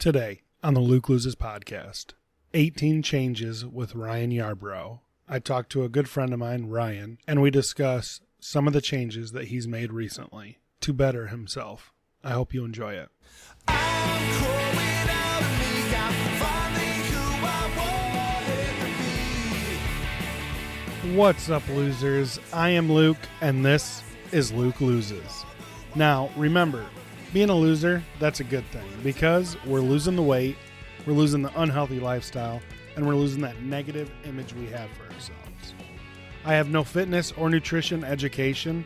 Today on the Luke Loses podcast, 18 Changes with Ryan Yarbrough. I talked to a good friend of mine, Ryan, and we discuss some of the changes that he's made recently to better himself. I hope you enjoy it. What's up, losers? I am Luke, and this is Luke Loses. Now, remember, being a loser, that's a good thing, because we're losing the weight, we're losing the unhealthy lifestyle, and we're losing that negative image we have for ourselves. I have no fitness or nutrition education.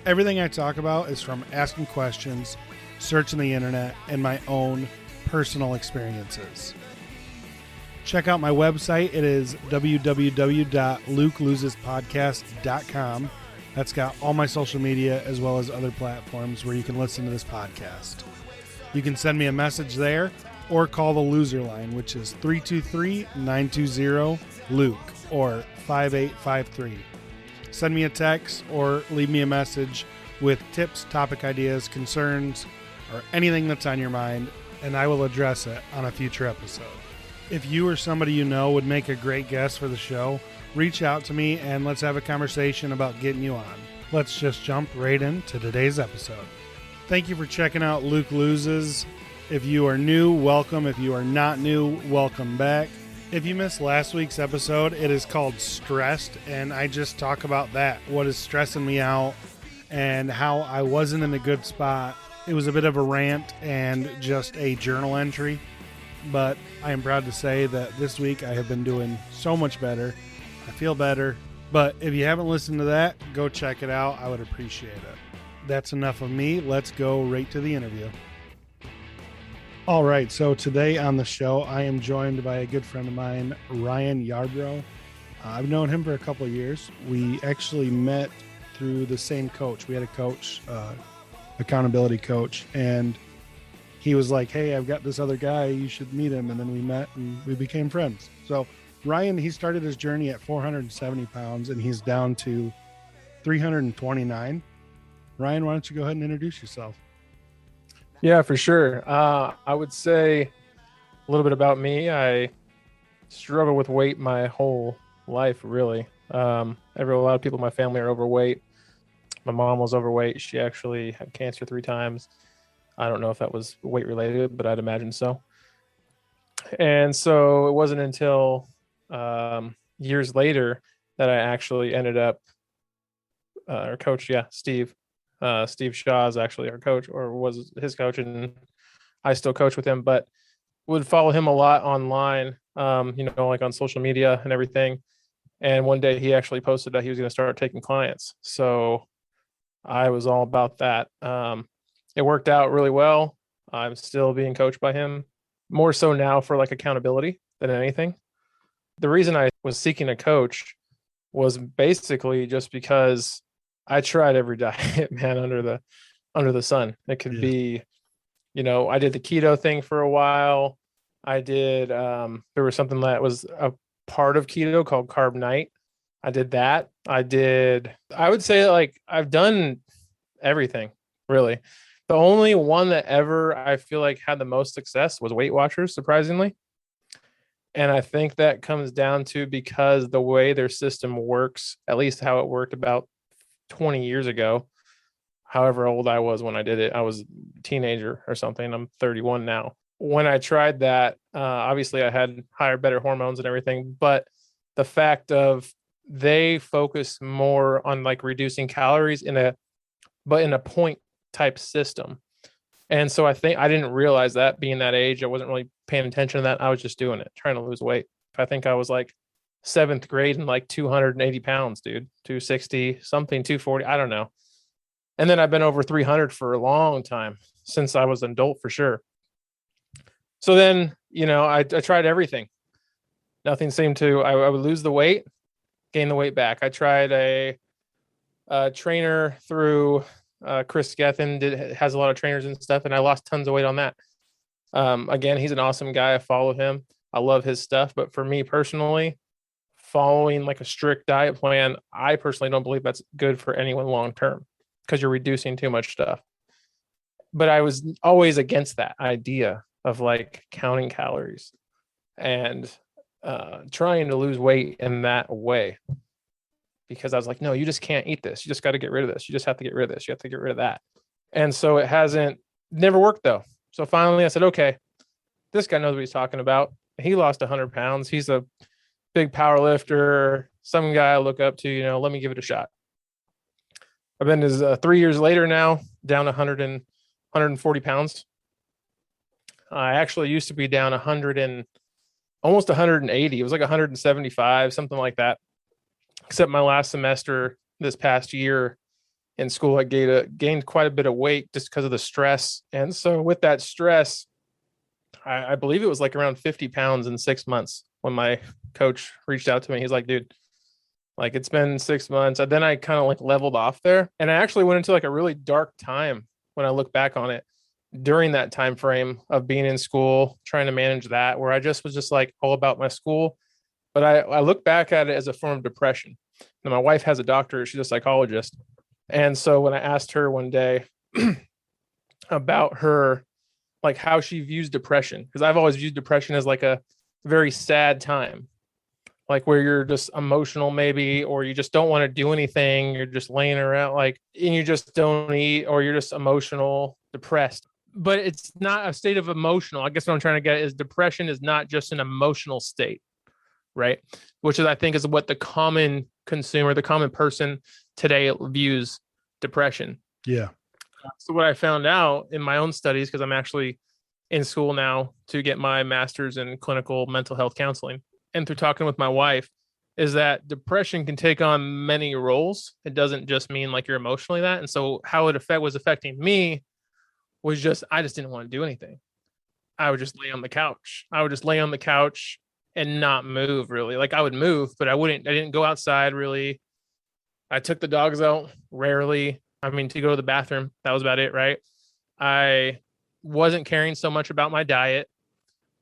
Everything I talk about is from asking questions, searching the internet, and my own personal experiences. Check out my website. It is www.lukelosespodcast.com. That's got all my social media as well as other platforms where you can listen to this podcast. You can send me a message there or call the loser line, which is 323-920-LUKE or 5853. Send me a text or leave me a message with tips, topic ideas, concerns, or anything that's on your mind, and I will address it on a future episode. If you or somebody you know would make a great guest for the show, reach out to me and let's have a conversation about getting you on. Let's just jump right into today's episode. Thank you for checking out Luke Loses. If you are new, welcome. If you are not new, welcome back. If you missed last week's episode, it is called Stressed, and I just talk about that, what is stressing me out and how I wasn't in a good spot. It was a bit of a rant and just a journal entry, but I am proud to say that this week I have been doing so much better. I feel better, but if you haven't listened to that, go check it out. I would appreciate it. That's enough of me. Let's go right to the interview. All right, so today on the show, I am joined by a good friend of mine, Ryan Yarbrough. I've known him for a couple of years. We actually met through the same coach. We had a coach, accountability coach, and he was like, hey, I've got this other guy, you should meet him. And then we met and we became friends. So Ryan, he started his journey at 470 pounds and he's down to 329. Ryan, why don't you go ahead and introduce yourself? Yeah, for sure. I would say a little bit about me. I struggled with weight my whole life, really. A lot of people in my family are overweight. My mom was overweight. She actually had cancer 3 times. I don't know if that was weight related, but I'd imagine so. And so it wasn't until years later that I actually ended up, our coach, Steve Shaw is actually our coach, or was his coach, and I still coach with him, but would follow him a lot online, like on social media and everything. And one day he actually posted that he was going to start taking clients. So I was all about that. It worked out really well. I'm still being coached by him, more so now for like accountability than anything. The reason I was seeking a coach was basically just because I tried every diet, man, under the sun. It could be, I did the keto thing for a while. I did, there was something that was a part of keto called Carb Night. I did that. I would say like I've done everything, really. The only one that ever I feel like had the most success was Weight Watchers, surprisingly. And I think that comes down to because the way their system works, at least how it worked about 20 years ago, however old I was when I did it, I was a teenager or something. I'm 31 now. When I tried that, obviously I had better hormones and everything, but the fact of they focus more on like reducing calories in a point type system. And so I think I didn't realize that being that age, I wasn't really paying attention to that. I was just doing it, trying to lose weight. I think I was like 7th grade and like 280 pounds, dude, 260 something, 240. I don't know. And then I've been over 300 for a long time, since I was an adult for sure. So then, I tried everything. Nothing seemed to, I would lose the weight, gain the weight back. I tried a trainer through Chris Gethin, has a lot of trainers and stuff, and I lost tons of weight on that. Again, he's an awesome guy. I follow him. I love his stuff. But for me personally, following like a strict diet plan, I personally don't believe that's good for anyone long term, because you're reducing too much stuff. But I was always against that idea. of like counting calories and trying to lose weight in that way, because I was like, no, you just can't eat this. You just got to get rid of this. You just have to get rid of this. You have to get rid of that. And so it never worked though. So finally I said, okay, this guy knows what he's talking about. He lost 100 pounds. He's a big power lifter, some guy I look up to, let me give it a shot. I've been 3 years later now, down 140 pounds. I actually used to be down 100 and almost 180. It was like 175, something like that. Except my last semester this past year in school, I gained quite a bit of weight just because of the stress. And so with that stress, I believe it was like around 50 pounds in 6 months when my coach reached out to me. He's like, dude, like it's been 6 months. And then I kind of like leveled off there. And I actually went into like a really dark time when I look back on it during that time frame of being in school, trying to manage that, where I just was just like all about my school. But I look back at it as a form of depression. And my wife has a doctorate. She's a psychologist. And so when I asked her one day about her, like how she views depression, because I've always viewed depression as like a very sad time, like where you're just emotional maybe, or you just don't want to do anything. You're just laying around and you just don't eat, or you're just emotional, depressed. But it's not a state of emotional. I guess what I'm trying to get is depression is not just an emotional state, right? Which is, I think, is what the common consumer, the common person today views depression. Yeah. So what I found out in my own studies, because I'm actually in school now to get my master's in clinical mental health counseling, and through talking with my wife, is that depression can take on many roles. It doesn't just mean like you're emotionally that. And so how it was affecting me was just, I just didn't want to do anything. I would just lay on the couch. And not move really. Like I would move, but I didn't go outside really. I took the dogs out rarely. I mean, to go to the bathroom, that was about it, right? I wasn't caring so much about my diet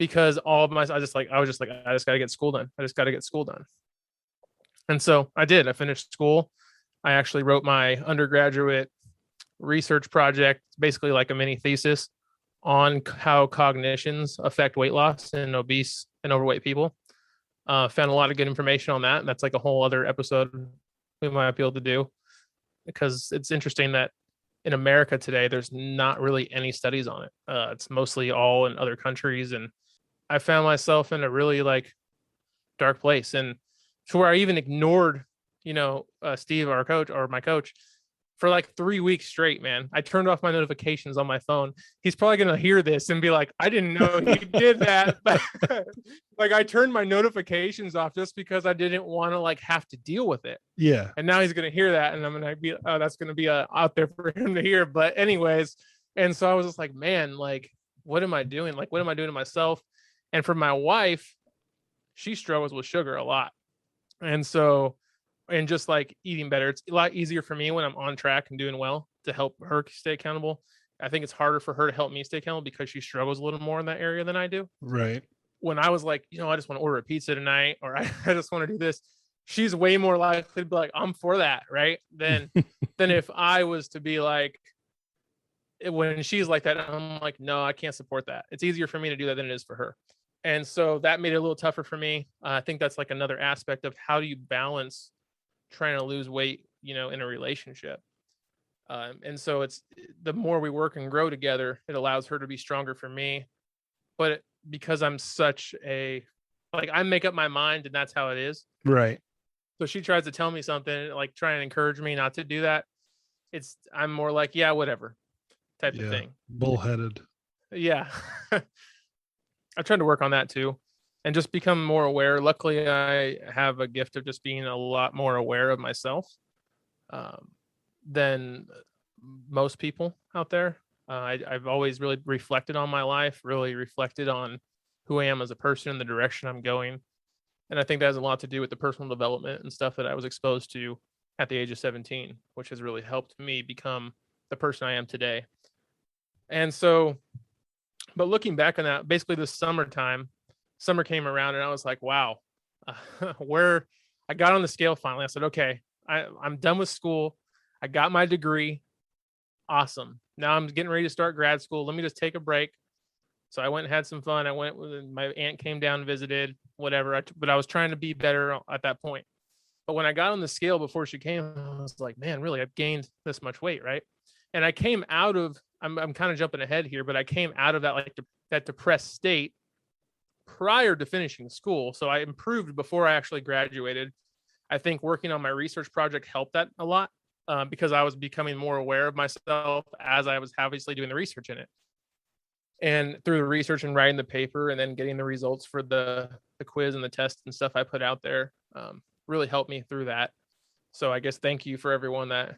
because I was just like, I just got to get school done. I just got to get school done. And so I did. I finished school. I actually wrote my undergraduate research project, basically like a mini thesis on how cognitions affect weight loss in obese and overweight people. Found a lot of good information on that. And that's like a whole other episode we might be able to do, because it's interesting that in America today, there's not really any studies on it. It's mostly all in other countries. And I found myself in a really like dark place, and to where I even ignored, Steve, our coach, or my coach, for like 3 weeks straight, man. I turned off my notifications on my phone. He's probably going to hear this and be like, I didn't know he did that. But like I turned my notifications off just because I didn't want to like have to deal with it. Yeah. And now he's going to hear that. And I'm going to be, that's going to be out there for him to hear. But anyways, and so I was just like, man, like, what am I doing? Like, what am I doing to myself? And for my wife, she struggles with sugar a lot. And so, and just like eating better, it's a lot easier for me when I'm on track and doing well to help her stay accountable. I think it's harder for her to help me stay accountable because she struggles a little more in that area than I do. Right. When I was like, I just want to order a pizza tonight, or I just want to do this, she's way more likely to be like, I'm for that, right? Than if I was to be like, when she's like that, I'm like, no, I can't support that. It's easier for me to do that than it is for her. And so that made it a little tougher for me. I think that's like another aspect of how do you balance trying to lose weight, in a relationship. And so it's the more we work and grow together, it allows her to be stronger for me. But because I'm such I make up my mind and that's how it is. Right. So she tries to tell me something, like try and encourage me not to do that. I'm more like, yeah, whatever type of thing. Bullheaded. Yeah. I've tried to work on that too, and just become more aware. Luckily, I have a gift of just being a lot more aware of myself than most people out there. I've always really reflected on my life, really reflected on who I am as a person and the direction I'm going. And I think that has a lot to do with the personal development and stuff that I was exposed to at the age of 17, which has really helped me become the person I am today. And so, but looking back on that, basically this summer came around and I was like, wow, where I got on the scale finally. I said, okay, I'm done with school. I got my degree. Awesome. Now I'm getting ready to start grad school. Let me just take a break. So I went and had some fun. My aunt came down and visited, whatever. But I was trying to be better at that point. But when I got on the scale before she came, I was like, man, really, I've gained this much weight, right? And I came out of, I'm kind of jumping ahead here, but I came out of that that depressed state prior to finishing school. So I improved before I actually graduated. I think working on my research project helped that a lot, because I was becoming more aware of myself as I was obviously doing the research in it. And through the research and writing the paper and then getting the results for the quiz and the test and stuff I put out there, really helped me through that. So I guess thank you for everyone that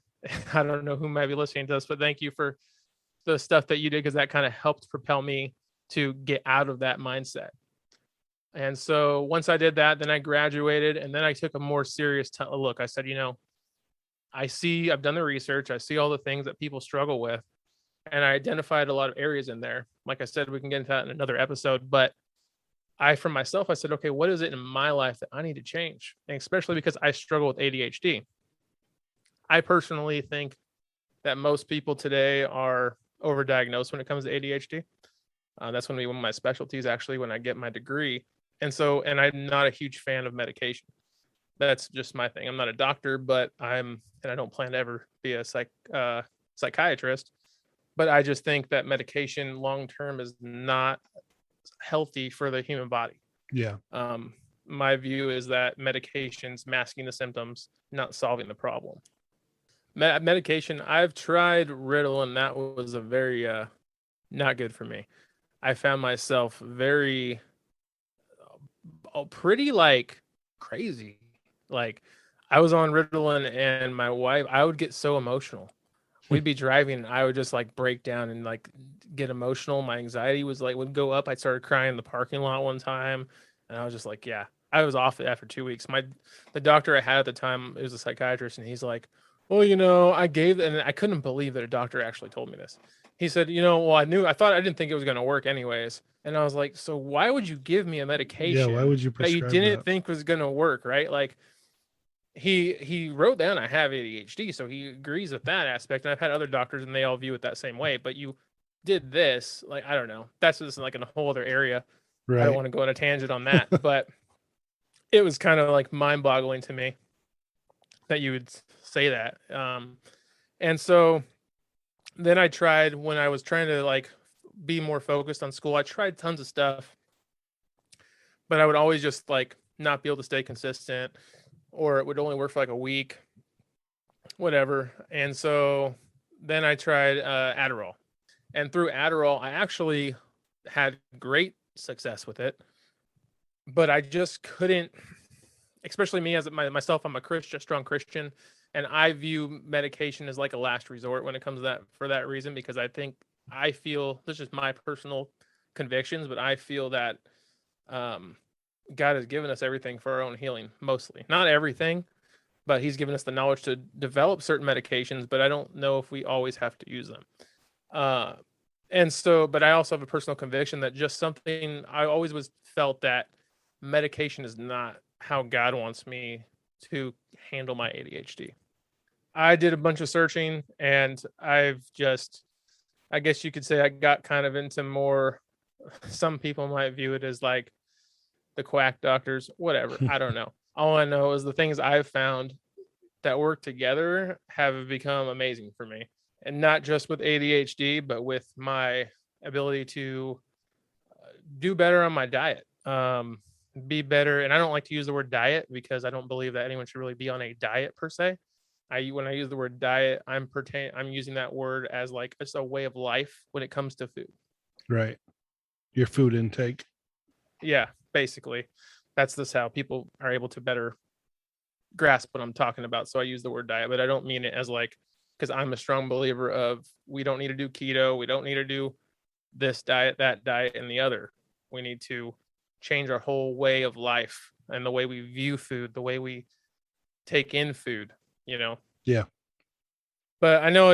I don't know who might be listening to this, but thank you for the stuff that you did, because that kind of helped propel me to get out of that mindset. And so once I did that, then I graduated, and then I took a more serious look. I said, I've done the research. I see all the things that people struggle with, and I identified a lot of areas in there. Like I said, we can get into that in another episode, but for myself, I said, okay, what is it in my life that I need to change? And especially because I struggle with ADHD. I personally think that most people today are overdiagnosed when it comes to ADHD. That's going to be one of my specialties, actually, when I get my degree. And I'm not a huge fan of medication. That's just my thing. I'm not a doctor, and I don't plan to ever be a psychiatrist. But I just think that medication long-term is not healthy for the human body. Yeah. My view is that medication's masking the symptoms, not solving the problem. Medication, I've tried Ritalin. That was a very not good for me. I found myself very pretty crazy. Like, I was on Ritalin, and my wife, I would get so emotional. We'd be driving, and I would just break down and get emotional. My anxiety would go up. I started crying in the parking lot one time, and I was just yeah, I was off after 2 weeks. The doctor I had at the time, it was a psychiatrist, and he's like, well, I couldn't believe that a doctor actually told me this. He said, well, I didn't think it was going to work anyways. And I was like, so why would you give me a medication why would you that you prescribe didn't think was going to work, right? He wrote down I have ADHD, so he agrees with that aspect. And I've had other doctors, and they all view it that same way. But you did this, I don't know. That's just in a whole other area. Right. I don't want to go on a tangent on that, but it was kind of mind-boggling to me that you would say that. And so then I tried, when I was trying to be more focused on school, I tried tons of stuff, but I would always just not be able to stay consistent, or it would only work for a week, whatever. And so then I tried Adderall, and through Adderall, I actually had great success with it, but I just couldn't, especially me as myself, I'm a strong Christian, and I view medication as a last resort when it comes to that, for that reason, because I feel, this is my personal convictions, but I feel that God has given us everything for our own healing, mostly. Not everything, but he's given us the knowledge to develop certain medications, but I don't know if we always have to use them. But I also have a personal conviction that just something, I always felt that medication is not how God wants me to handle my ADHD. I did a bunch of searching, and I guess you could say I got kind of into more, some people might view it as the quack doctors, whatever. I don't know. All I know is the things I've found that work together have become amazing for me. And not just with ADHD, but with my ability to do better on my diet, be better. And I don't like to use the word diet, because I don't believe that anyone should really be on a diet per se. When I use the word diet, I'm using that word as it's a way of life when it comes to food. Right. Your food intake. Yeah, basically. That's just how people are able to better grasp what I'm talking about. So I use the word diet, but I don't mean it as because I'm a strong believer of, we don't need to do keto. We don't need to do this diet, that diet, and the other. We need to change our whole way of life and the way we view food, the way we take in food, Yeah. But I know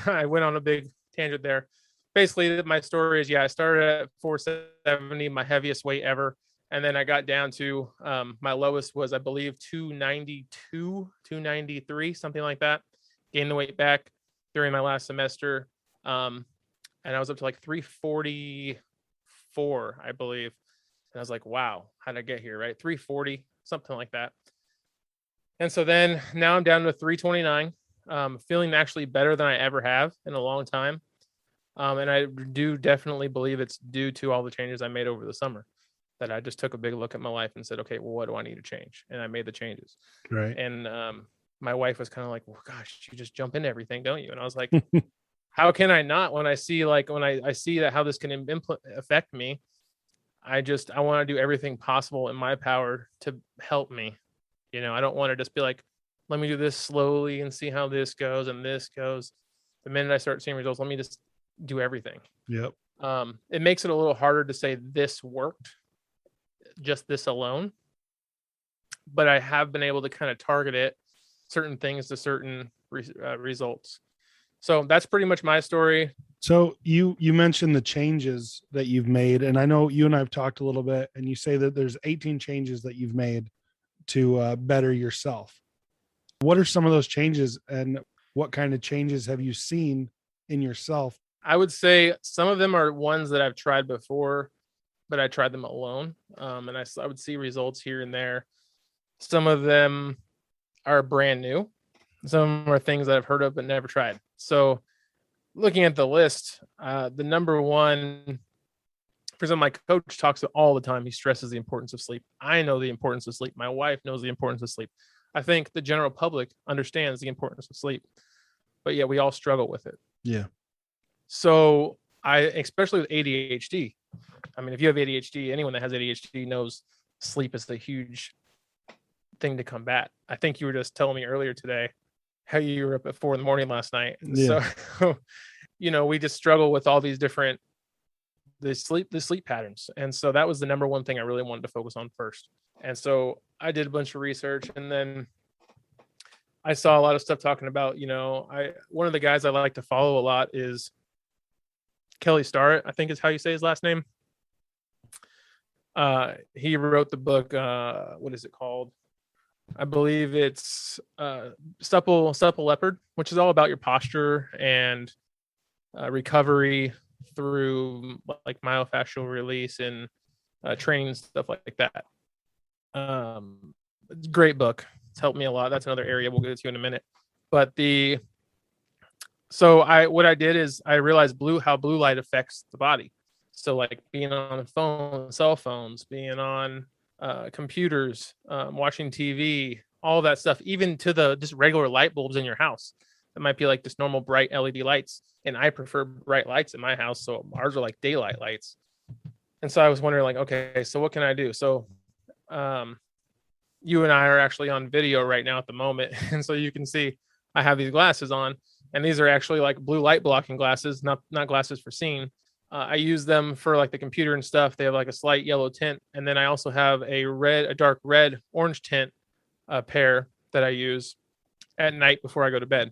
I went on a big tangent there. Basically, my story is, I started at 470, my heaviest weight ever. And then I got down to, my lowest was, I believe, 292, 293, something like that. Gained the weight back during my last semester. And I was up to 344 304, I believe. And I was like, wow, how did I get here? Right. 340, something like that. And so then now I'm down to 329, feeling actually better than I ever have in a long time. And I do definitely believe it's due to all the changes I made over the summer, that I just took a big look at my life and said, okay, well, what do I need to change? And I made the changes. Right. And my wife was kind of like, well, gosh, you just jump into everything, don't you? And I was like, how can I not? When I see I see that how this can affect me, I want to do everything possible in my power to help me. I don't want to just be like, let me do this slowly and see how this goes and this goes. The minute I start seeing results, let me just do everything. Yep. It makes it a little harder to say this worked, just this alone. But I have been able to kind of target certain things to certain results. So that's pretty much my story. So you mentioned the changes that you've made, and I know you and I have talked a little bit, and you say that there's 18 changes that you've made to better yourself. What are some of those changes, and what kind of changes have you seen in yourself? I would say some of them are ones that I've tried before, but I tried them alone. And I would see results here and there. Some of them are brand new. Some are things that I've heard of but never tried. So looking at the list, the number one, for example, my coach talks all the time. He stresses the importance of sleep. I know the importance of sleep. My wife knows the importance of sleep. I think the general public understands the importance of sleep, but yeah, we all struggle with it. Yeah. So especially with ADHD, I mean, if you have ADHD, anyone that has ADHD knows sleep is a huge thing to combat. I think you were just telling me earlier today how you were up at 4 a.m. last night. Yeah. So, we just struggle with all these different the sleep patterns. And so that was the number one thing I really wanted to focus on first. And so I did a bunch of research, and then I saw a lot of stuff talking about, one of the guys I like to follow a lot is Kelly Starrett, I think is how you say his last name. He wrote the book, what is it called? I believe it's Supple Leopard, which is all about your posture and recovery through like myofascial release and training, stuff like that. Great book. It's helped me a lot. That's another area we'll get to in a minute. But what I did is I realized how blue light affects the body. So like being on the phone, cell phones, being on computers, watching TV, all that stuff, even to the just regular light bulbs in your house. It might be like just normal bright LED lights. And I prefer bright lights in my house. So ours are like daylight lights. And so I was wondering, like, okay, so what can I do? So you and I are actually on video right now at the moment. And so you can see I have these glasses on, and these are actually like blue light blocking glasses, not glasses for seeing. I use them for like the computer and stuff. They have like a slight yellow tint. And then I also have a dark red, orange tint pair that I use at night before I go to bed.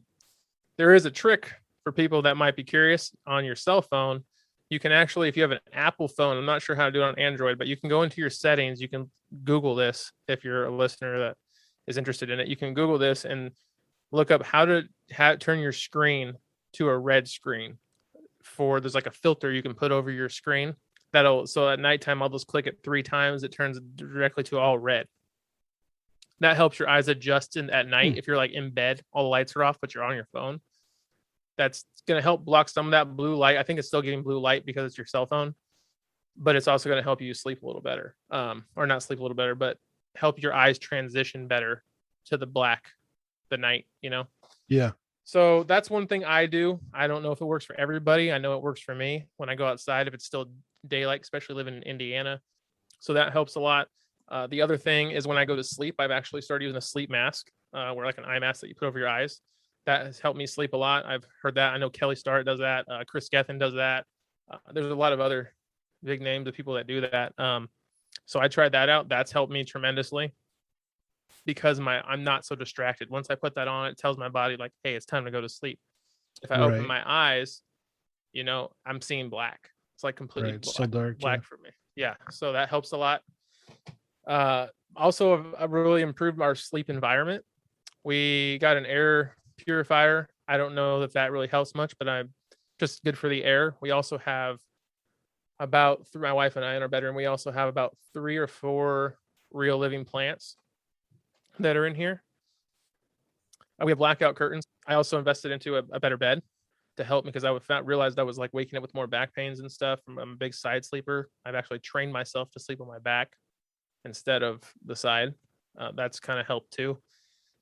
There is a trick for people that might be curious. On your cell phone, you can actually, if you have an Apple phone, I'm not sure how to do it on Android, but you can go into your settings. You can Google this if you're a listener that is interested in it. You can Google this and look up how to turn your screen to a red screen. There's like a filter you can put over your screen so at nighttime I'll just click it 3 times. It turns directly to all red. That helps your eyes adjust at night. If you're like in bed, all the lights are off, but you're on your phone. That's going to help block some of that blue light. I think it's still getting blue light because it's your cell phone, but it's also going to help you sleep a little better. Or not sleep a little better, but help your eyes transition better to the night, Yeah. So that's one thing I do. I don't know if it works for everybody. I know it works for me when I go outside, if it's still daylight, especially living in Indiana. So that helps a lot. The other thing is when I go to sleep, I've actually started using a sleep mask, where like an eye mask that you put over your eyes. That has helped me sleep a lot. I've heard that. I know Kelly Starrett does that. Chris Gethin does that. There's a lot of other big names of people that do that. So I tried that out. That's helped me tremendously because I'm not so distracted. Once I put that on, it tells my body like, hey, it's time to go to sleep. If I open my eyes, I'm seeing black. It's like completely black for me. Yeah. So that helps a lot. Also, I've really improved our sleep environment. We got an air purifier. I don't know if that really helps much, but I'm just good for the air. We also have about, through my wife and I in our bedroom, we also have about 3 or 4 real living plants that are in here. We have blackout curtains. I also invested into a better bed to help me, because realized I was like waking up with more back pains and stuff. I'm a big side sleeper. I've actually trained myself to sleep on my back instead of the side. That's kind of helped too,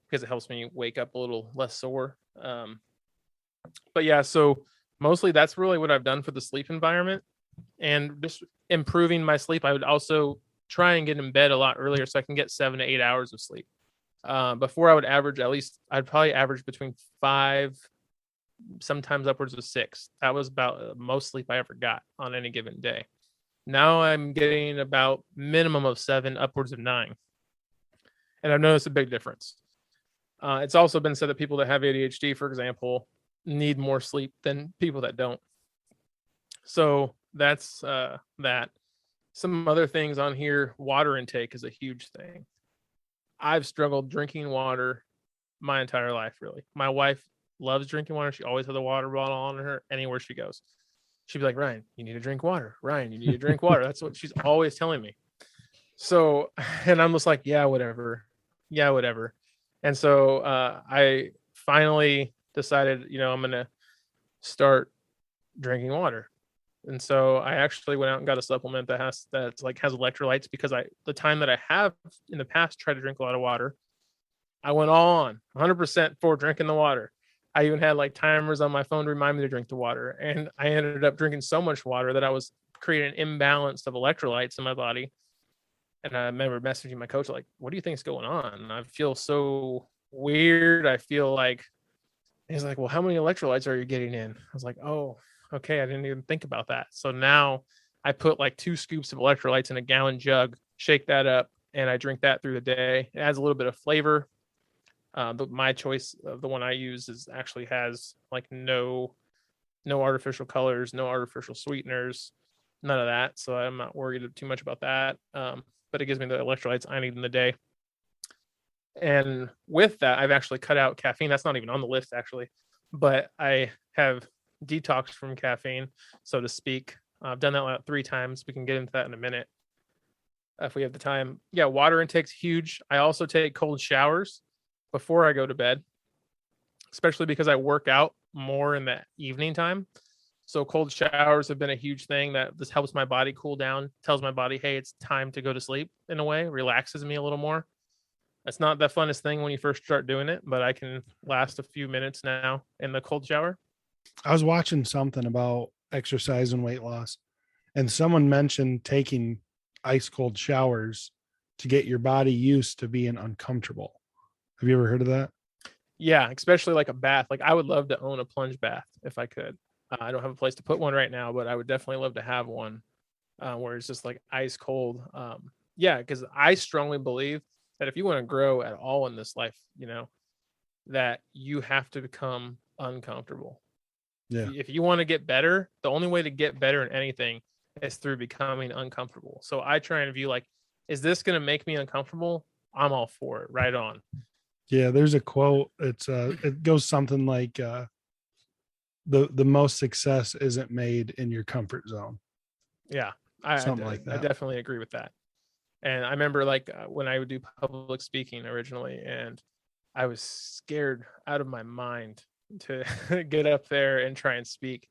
because it helps me wake up a little less sore. But yeah, so mostly that's really what I've done for the sleep environment, and just improving my sleep. I would also try and get in bed a lot earlier so I can get 7 to 8 hours of sleep. Before I'd probably average between 5, sometimes upwards of 6. That was about the most sleep I ever got on any given day. Now I'm getting about minimum of 7, upwards of 9. And I've noticed a big difference. It's also been said that people that have ADHD, for example, need more sleep than people that don't. So that's that. Some other things on here, water intake is a huge thing. I've struggled drinking water my entire life, really. My wife loves drinking water. She always has a water bottle on her anywhere she goes. She'd be like, Ryan, you need to drink water. Ryan, you need to drink water. That's what she's always telling me. So, and I'm just like, yeah, whatever. Yeah, whatever. And so I finally decided, I'm going to start drinking water. And so I actually went out and got a supplement that's has electrolytes, because the time that I have in the past tried to drink a lot of water, I went all on 100% for drinking the water. I even had like timers on my phone to remind me to drink the water. And I ended up drinking so much water that I was creating an imbalance of electrolytes in my body. And I remember messaging my coach, like, what do you think is going on? I feel so weird. I feel like, he's like, well, how many electrolytes are you getting in? I was like, oh, okay. I didn't even think about that. So now I put like 2 scoops of electrolytes in a gallon jug, shake that up, and I drink that through the day. It adds a little bit of flavor. My choice of the one I use actually has like no artificial colors, no artificial sweeteners, none of that. So I'm not worried too much about that. But it gives me the electrolytes I need in the day. And with that, I've actually cut out caffeine. That's not even on the list, actually, but I have detoxed from caffeine, so to speak. I've done that about 3 times. We can get into that in a minute if we have the time. Yeah, water intake's huge. I also take cold showers before I go to bed, especially because I work out more in the evening time. So cold showers have been a huge thing that this helps my body cool down, tells my body, hey, it's time to go to sleep in a way, relaxes me a little more. It's not the funnest thing when you first start doing it, but I can last a few minutes now in the cold shower. I was watching something about exercise and weight loss, and someone mentioned taking ice cold showers to get your body used to being uncomfortable. Have you ever heard of that? Yeah, especially like a bath. Like I would love to own a plunge bath if I could. I don't have a place to put one right now, but I would definitely love to have one where it's just like ice cold. Yeah, because I strongly believe that if you want to grow at all in this life, that you have to become uncomfortable. Yeah. If you want to get better, the only way to get better in anything is through becoming uncomfortable. So I try and view like, is this going to make me uncomfortable? I'm all for it. Right on. Yeah, there's a quote. It goes something like the most success isn't made in your comfort zone. Yeah, Something like I that. definitely agree with that. And I remember like when I would do public speaking originally, and I was scared out of my mind to get up there and try and speak.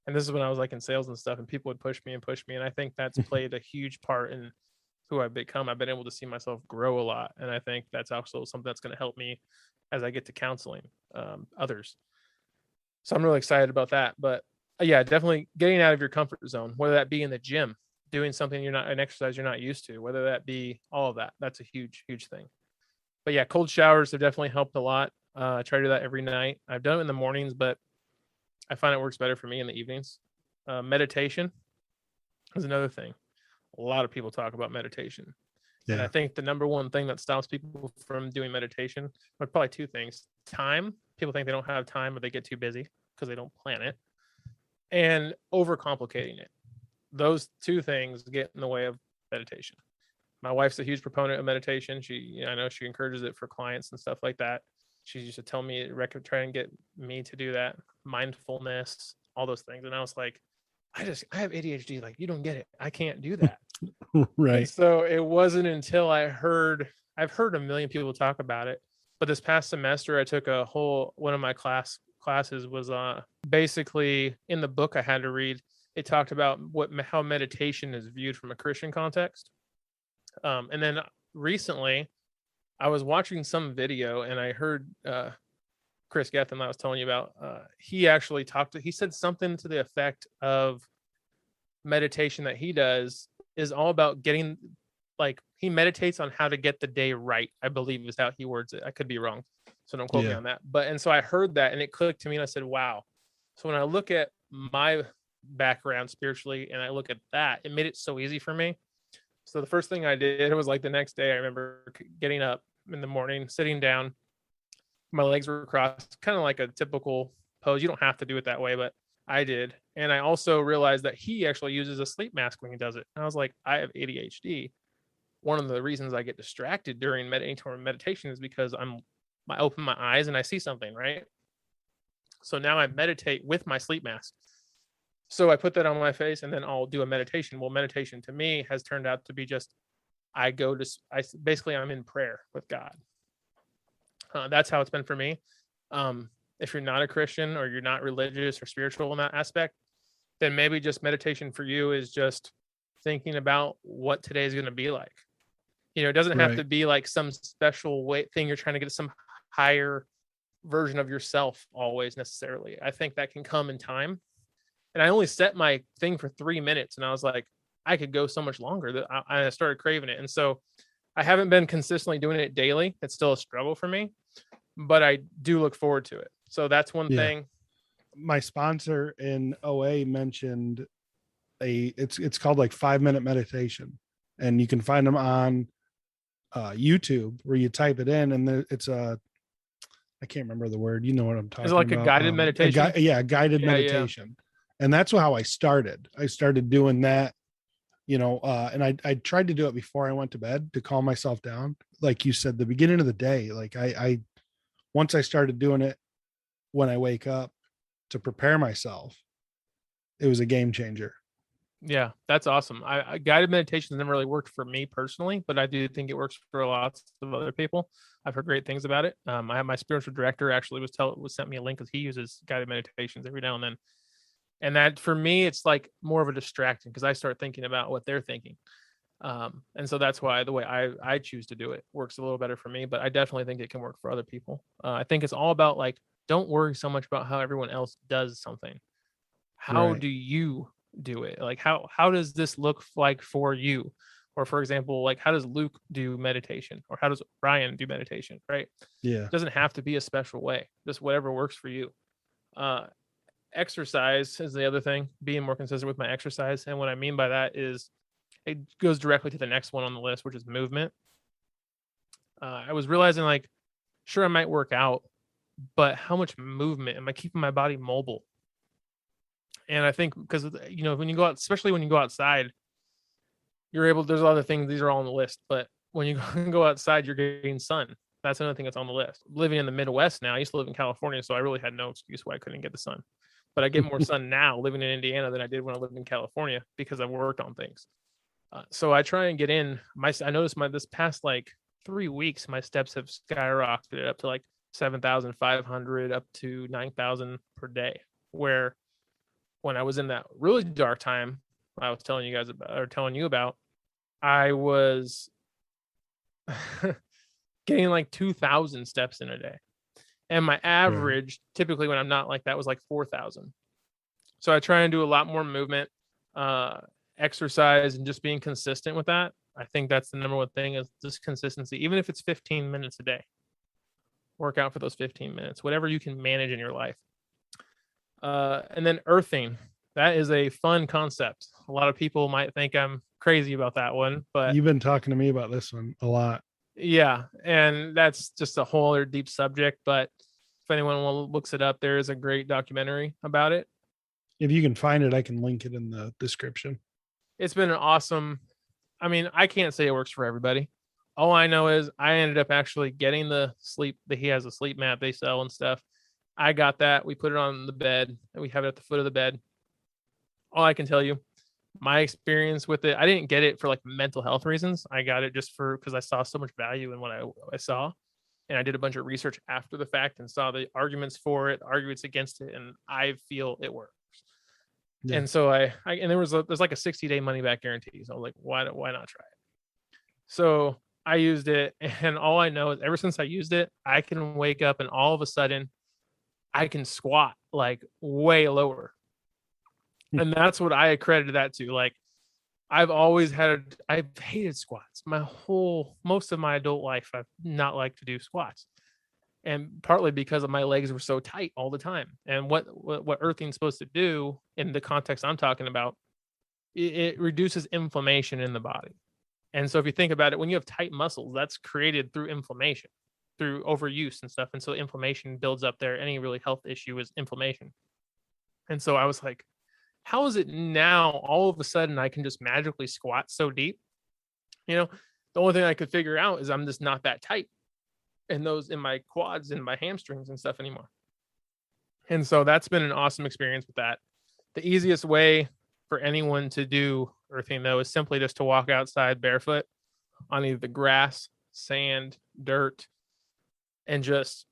And this is when I was like in sales and stuff, and people would push me and push me. And I think that's played a huge part in who I've become. I've been able to see myself grow a lot. And I think that's also something that's going to help me as I get to counseling others. So I'm really excited about that. But yeah, definitely getting out of your comfort zone, whether that be in the gym, doing something an exercise you're not used to, whether that be all of that. That's a huge, huge thing. But yeah, cold showers have definitely helped a lot. I try to do that every night. I've done it in the mornings, but I find it works better for me in the evenings. Meditation is another thing. A lot of people talk about meditation. Yeah. And I think the number one thing that stops people from doing meditation are probably 2 things. Time. People think they don't have time, or they get too busy because they don't plan it. And overcomplicating it. Those 2 things get in the way of meditation. My wife's a huge proponent of meditation. I know she encourages it for clients and stuff like that. She used to tell me, try and get me to do that, mindfulness, all those things. And I was like, I have ADHD. Like, you don't get it. I can't do that. Right. And so it wasn't until I've heard a million people talk about it. But this past semester, I took one of my classes was basically in the book I had to read. It talked about how meditation is viewed from a Christian context. And then recently, I was watching some video and I heard Chris Gethin I was telling you about. He actually he said something to the effect of meditation that he does is all about getting, like, he meditates on how to get the day right, I believe is how he words it. I could be wrong, so don't quote me on that. And so I heard that and it clicked to me and I said, wow. So when I look at my background spiritually and I look at that, it made it so easy for me. So the first thing I did was, like, the next day, I remember getting up in the morning, sitting down, my legs were crossed, kind of like a typical pose. You don't have to do it that way, but I did. And I also realized that he actually uses a sleep mask when he does it. And I was like, I have ADHD. One of the reasons I get distracted during meditation is because I open my eyes and I see something, right? So now I meditate with my sleep mask. So I put that on my face and then I'll do a meditation. Well, meditation to me has turned out to be just, I'm in prayer with God. That's how it's been for me. If you're not a Christian or you're not religious or spiritual in that aspect, then maybe just meditation for you is just thinking about what today is going to be like. It doesn't have to be like some special thing you're trying to get some higher version of yourself always necessarily. I think that can come in time. And I only set my thing for 3 minutes and I was like, I could go so much longer that I started craving it. And so I haven't been consistently doing it daily. It's still a struggle for me, but I do look forward to it. So that's one thing. My sponsor in OA mentioned it's called like 5-minute meditation, and you can find them on YouTube where you type it in and it's I can't remember the word. You know what I'm talking about. Is it like a guided meditation? A guided meditation. Yeah. And that's how I started. I started doing that, and I tried to do it before I went to bed to calm myself down. Like you said, the beginning of the day, like once I started doing it when I wake up to prepare myself, it was a game changer. Yeah, that's awesome. I guided meditation never really worked for me personally, but I do think it works for lots of other people. I've heard great things about it. I have my spiritual director actually sent me a link because he uses guided meditations every now and then. And that for me, it's like more of a distraction because I start thinking about what they're thinking. And so that's why the way I choose to do it works a little better for me, but I definitely think it can work for other people. I think it's all about, like, don't worry so much about how everyone else does something. How do you do it? Like, how does this look like for you? Or for example, like, how does Luke do meditation? Or how does Ryan do meditation? Right? Yeah. It doesn't have to be a special way, just whatever works for you. Exercise is the other thing, being more consistent with my exercise. And what I mean by that is it goes directly to the next one on the list, which is movement. I was realizing, like, sure, I might work out, but how much movement am I keeping my body mobile? And I think because, when you go out, especially when you go outside, there's other things, these are all on the list, but when you go outside, you're getting sun. That's another thing that's on the list. Living in the Midwest now, I used to live in California, so I really had no excuse why I couldn't get the sun. But I get more sun now living in Indiana than I did when I lived in California because I've worked on things. So I try and get in. I noticed this past like 3 weeks, my steps have skyrocketed up to like 7,500 up to 9,000 per day. Where when I was in that really dark time I was telling you about, I was getting like 2,000 steps in a day. And my average typically when I'm not like that was like 4,000. So I try and do a lot more movement, exercise, and just being consistent with that. I think that's the number one thing is just consistency. Even if it's 15 minutes a day, work out for those 15 minutes, whatever you can manage in your life. And then earthing. That is a fun concept. A lot of people might think I'm crazy about that one, but you've been talking to me about this one a lot. Yeah. And that's just a whole other deep subject. But if anyone looks it up, there is a great documentary about it. If you can find it, I can link it in the description. It's been an awesome. I mean, I can't say it works for everybody. All I know is I ended up actually getting the sleep that he has a sleep mat they sell and stuff. I got that. We put it on the bed and we have it at the foot of the bed. all I can tell you, my experience with it, I didn't get it for like mental health reasons. I got it just because I saw so much value in what I saw. And I did a bunch of research after the fact and saw the arguments for it, arguments against it, and I feel it works. Yeah. And so and there's like a 60-day money back guarantee. So I was like, why not try it? So I used it, and all I know is ever since I used it, I can wake up and all of a sudden I can squat like way lower. And that's what I accredited that to. Like, I've hated squats. Most of my adult life, I've not liked to do squats. And partly because of my legs were so tight all the time. And what earthing's supposed to do in the context I'm talking about, it reduces inflammation in the body. And so if you think about it, when you have tight muscles, that's created through inflammation, through overuse and stuff. And so inflammation builds up there. Any really health issue is inflammation. And so I was like, how is it now all of a sudden I can just magically squat so deep? The only thing I could figure out is I'm just not that tight in my quads and my hamstrings and stuff anymore. And so that's been an awesome experience with that. The easiest way for anyone to do earthing, though, is simply just to walk outside barefoot on either the grass, sand, dirt, and just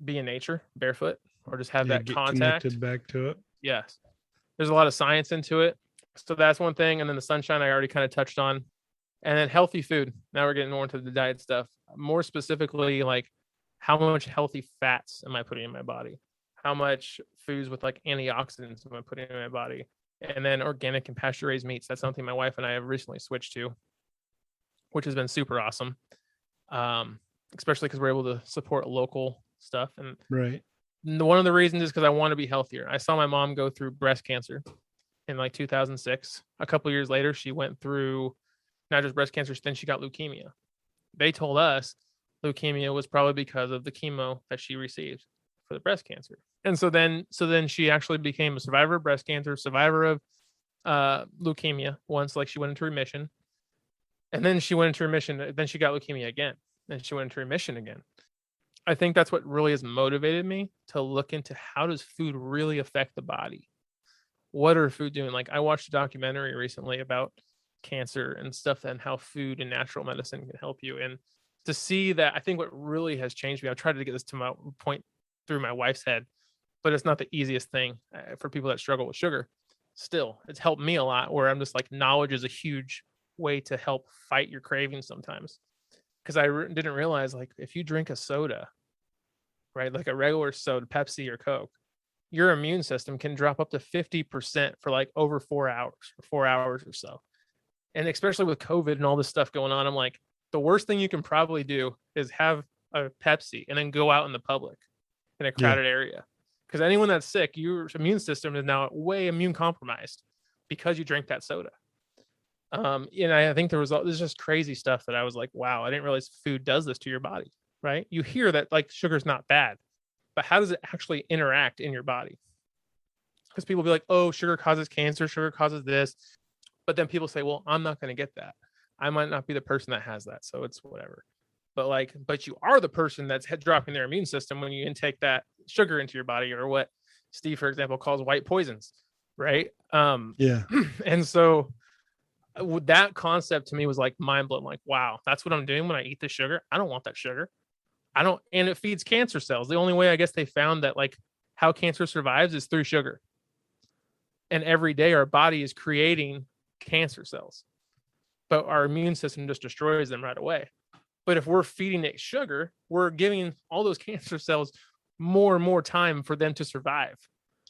be in nature barefoot, or just have that contact. Connected back to it. Yes. There's a lot of science into it. So that's one thing. And then the sunshine I already kind of touched on. And then healthy food. Now we're getting more into the diet stuff. More specifically, like how much healthy fats am I putting in my body? How much foods with like antioxidants am I putting in my body? And then organic and pasture-raised meats. That's something my wife and I have recently switched to, which has been super awesome. Especially because we're able to support local stuff. And right. One of the reasons is because I want to be healthier. I saw my mom go through breast cancer in like 2006. A couple of years later, she went through not just breast cancer, then she got leukemia. They told us leukemia was probably because of the chemo that she received for the breast cancer. And so then she actually became a survivor of breast cancer, survivor of leukemia once, like she went into remission. And then she went into remission. Then she got leukemia again. Then she went into remission again. I think that's what really has motivated me to look into how does food really affect the body? What are food doing? Like I watched a documentary recently about cancer and stuff and how food and natural medicine can help you. And to see that, I think what really has changed me, I've tried to get this to my point through my wife's head, but it's not the easiest thing for people that struggle with sugar. Still, it's helped me a lot where I'm just like, knowledge is a huge way to help fight your cravings sometimes. Because I didn't realize, like, if you drink a soda, right, like a regular soda, Pepsi or Coke, your immune system can drop up to 50% for like over 4 hours or so. And especially with COVID and all this stuff going on, I'm like, the worst thing you can probably do is have a Pepsi and then go out in the public in a crowded area. Because anyone that's sick, your immune system is now way immune compromised because you drank that soda. And I think there's just crazy stuff that I was like, wow, I didn't realize food does this to your body, right? You hear that like sugar's not bad, but how does it actually interact in your body? Because people be like, oh, sugar causes cancer, sugar causes this. But then people say, well, I'm not going to get that. I might not be the person that has that. So it's whatever. But you are the person that's dropping their immune system when you intake that sugar into your body, or what Steve, for example, calls white poisons, right? And so that concept to me was like mind blowing. Like, wow, that's what I'm doing when I eat the sugar. I don't want that sugar. And it feeds cancer cells. The only way I guess they found that like how cancer survives is through sugar. And every day our body is creating cancer cells, but our immune system just destroys them right away. But if we're feeding it sugar, we're giving all those cancer cells more and more time for them to survive.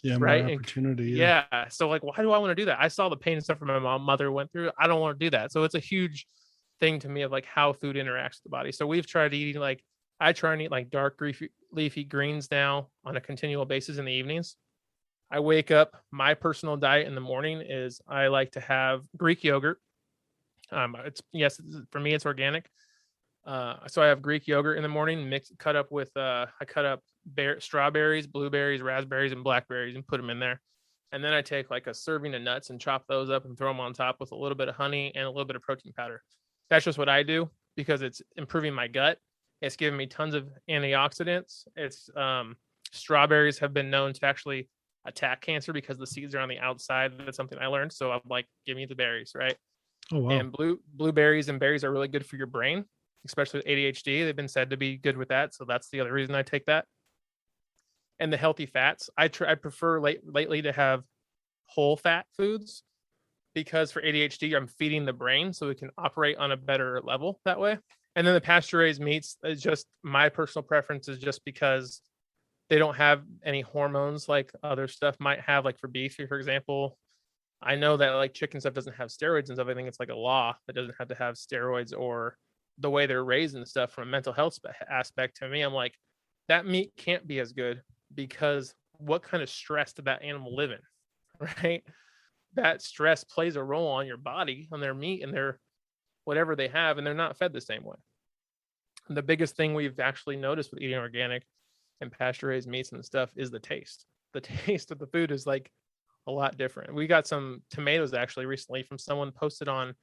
Yeah, right. More opportunity. Yeah. So like, why do I want to do that? I saw the pain and stuff my mother went through. I don't want to do that. So it's a huge thing to me of like how food interacts with the body. So we've tried eating like, I try and eat like dark leafy greens now on a continual basis in the evenings. I wake up, my personal diet in the morning is I like to have Greek yogurt. For me, it's organic. So I have Greek yogurt in the morning, cut up strawberries, blueberries, raspberries, and blackberries and put them in there. And then I take like a serving of nuts and chop those up and throw them on top with a little bit of honey and a little bit of protein powder. That's just what I do because it's improving my gut. It's giving me tons of antioxidants. Strawberries have been known to actually attack cancer because the seeds are on the outside. That's something I learned. So I'm like, give me the berries, right? Oh, wow. And blueberries and berries are really good for your brain, especially with ADHD. They've been said to be good with that. So that's the other reason I take that. And the healthy fats, I prefer lately to have whole fat foods, because for ADHD, I'm feeding the brain so it can operate on a better level that way. And then the pasture raised meats is just my personal preference, is just because they don't have any hormones like other stuff might have, like for beef, for example. I know that like chicken stuff doesn't have steroids and stuff. I think it's like a law that doesn't have to have steroids, or the way they're raised and stuff from a mental health aspect. To me, I'm like, that meat can't be as good, because what kind of stress did that animal live in, right? That stress plays a role on your body, on their meat and their whatever they have, and they're not fed the same way. And the biggest thing we've actually noticed with eating organic and pasture-raised meats and stuff is the taste. The taste of the food is like a lot different. We got some tomatoes actually recently from someone posted on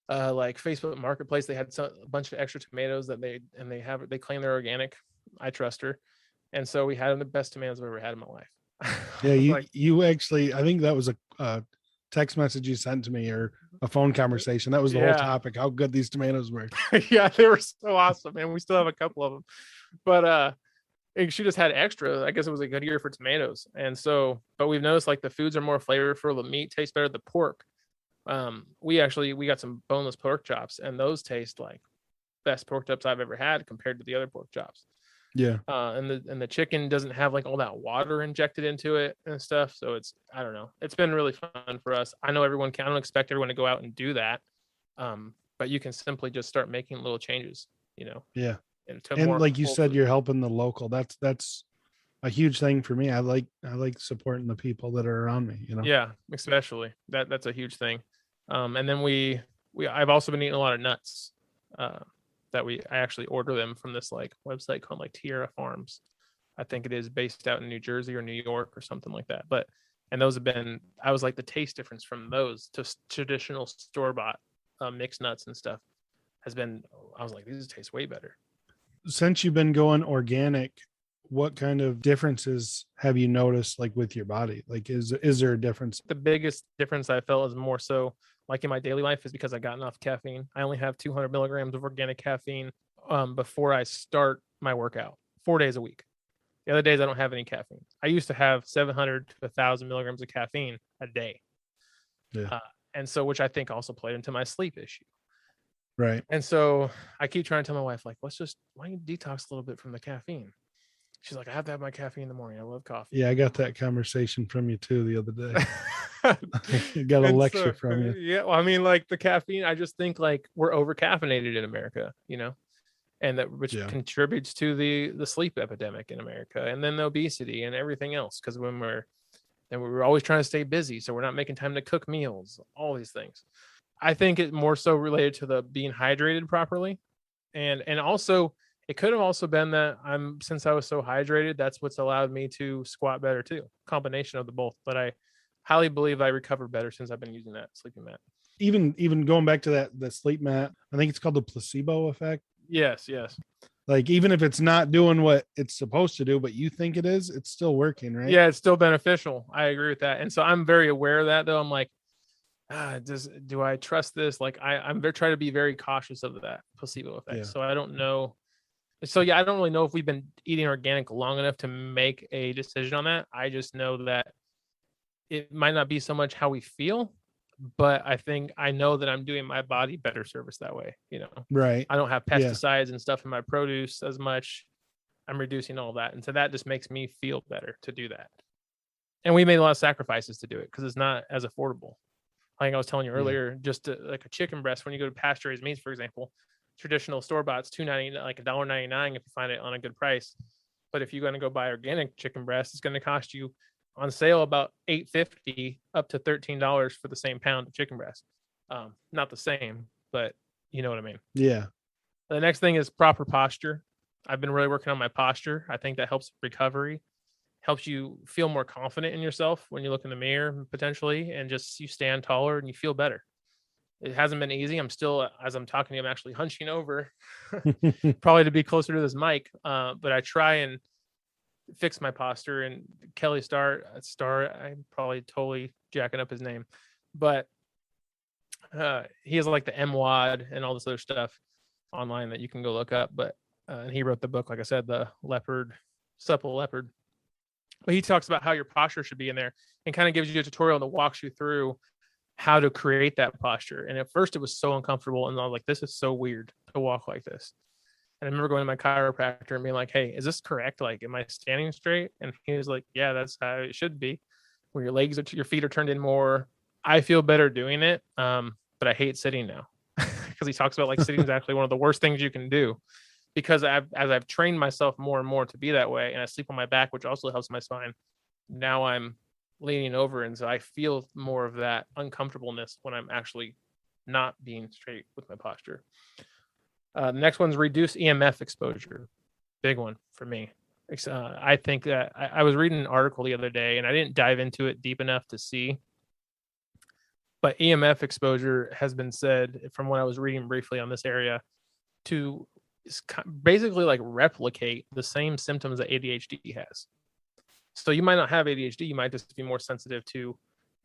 like Facebook Marketplace. They had a bunch of extra tomatoes that they claim they're organic. I trust her. And so we had the best tomatoes I've ever had in my life. Yeah, you actually, I think that was a text message you sent to me, or a phone conversation. That was the whole topic, how good these tomatoes were. Yeah, they were so awesome, and we still have a couple of them. But she just had extra. I guess it was a good year for tomatoes. And so, but we've noticed like the foods are more flavorful. The meat tastes better. The pork. We got some boneless pork chops, and those taste like best pork chops I've ever had compared to the other pork chops. Yeah. And the chicken doesn't have like all that water injected into it and stuff. So I don't know. It's been really fun for us. I know I don't expect everyone to go out and do that. But you can simply just start making little changes, Yeah. And like you said, you're helping the local. That's a huge thing for me. I like supporting the people that are around me, Yeah, especially that's a huge thing. And then I've also been eating a lot of nuts. I actually order them from this like website called like Tierra Farms. I think it is based out in New Jersey or New York or something like that. And those I was like, the taste difference from those to traditional store-bought mixed nuts and stuff I was like, these taste way better. Since you've been going organic, what kind of differences have you noticed, like with your body? Like, is there a difference? The biggest difference I felt is more so like in my daily life is because I gotten off caffeine. I only have 200 milligrams of organic caffeine before I start my workout 4 days a week. The other days I don't have any caffeine. I used to have 700 to 1,000 milligrams of caffeine a day. Yeah. And so, which I think also played into my sleep issue. Right. And so I keep trying to tell my wife, like, why don't you detox a little bit from the caffeine? She's like, I have to have my caffeine in the morning. I love coffee. Yeah, I got that conversation from you too the other day. I got a lecture from you. Yeah, well, I mean, like the caffeine, I just think like we're over caffeinated in America, and that which contributes to the sleep epidemic in America, and then the obesity and everything else. Because we're always trying to stay busy, so we're not making time to cook meals, all these things. I think it more so related to the being hydrated properly, and also it could have also been that since I was so hydrated, that's what's allowed me to squat better too. Combination of the both, but I highly believe I recovered better since I've been using that sleeping mat. Even going back to the sleep mat, I think it's called the placebo effect. Yes. Like, even if it's not doing what it's supposed to do, but you think it is, it's still working, right? Yeah, it's still beneficial. I agree with that. And so I'm very aware of that, though. I'm like, do I trust this? Like, I'm trying to be very cautious of that placebo effect. Yeah. So I don't know. So yeah, I don't really know if we've been eating organic long enough to make a decision on that. I just know that it might not be so much how we feel, but I know that I'm doing my body better service that way. Right. I don't have pesticides and stuff in my produce as much. I'm reducing all that. And so that just makes me feel better to do that. And we made a lot of sacrifices to do it because it's not as affordable. Like I was telling you earlier, just like a chicken breast, when you go to pasture raised meats, for example, traditional store-bought's $2.99, like $1.99 if you find it on a good price. But if you're going to go buy organic chicken breast, it's going to cost you on sale about $8.50 up to $13 for the same pound of chicken breast. Not the same, but you know what I mean. Yeah. The next thing is proper posture. I've been really working on my posture. I think that helps recovery, helps you feel more confident in yourself when you look in the mirror potentially, and just you stand taller and you feel better. It hasn't been easy. I'm still, as I'm talking to you, I'm actually hunching over probably to be closer to this mic. But I try and fixed my posture. And Kelly Starr, I'm probably totally jacking up his name, but he has like the MWAD and all this other stuff online that you can go look up. But and he wrote the book, like I said, the Supple Leopard. But he talks about how your posture should be in there, and kind of gives you a tutorial that walks you through how to create that posture. And at first it was so uncomfortable, and I was like, this is so weird to walk like this. And I remember going to my chiropractor and being like, hey, is this correct? Like, am I standing straight? And he was like, yeah, that's how it should be. Where your feet are turned in more. I feel better doing it. But I hate sitting now, because he talks about like sitting is actually one of the worst things you can do, because as I've trained myself more and more to be that way, and I sleep on my back, which also helps my spine. Now I'm leaning over, and so I feel more of that uncomfortableness when I'm actually not being straight with my posture. The next one's reduce EMF exposure. Big one for me. I think that I was reading an article the other day, and I didn't dive into it deep enough to see, but EMF exposure has been said, from what I was reading briefly on this area, to basically like replicate the same symptoms that ADHD has. So you might not have ADHD, you might just be more sensitive to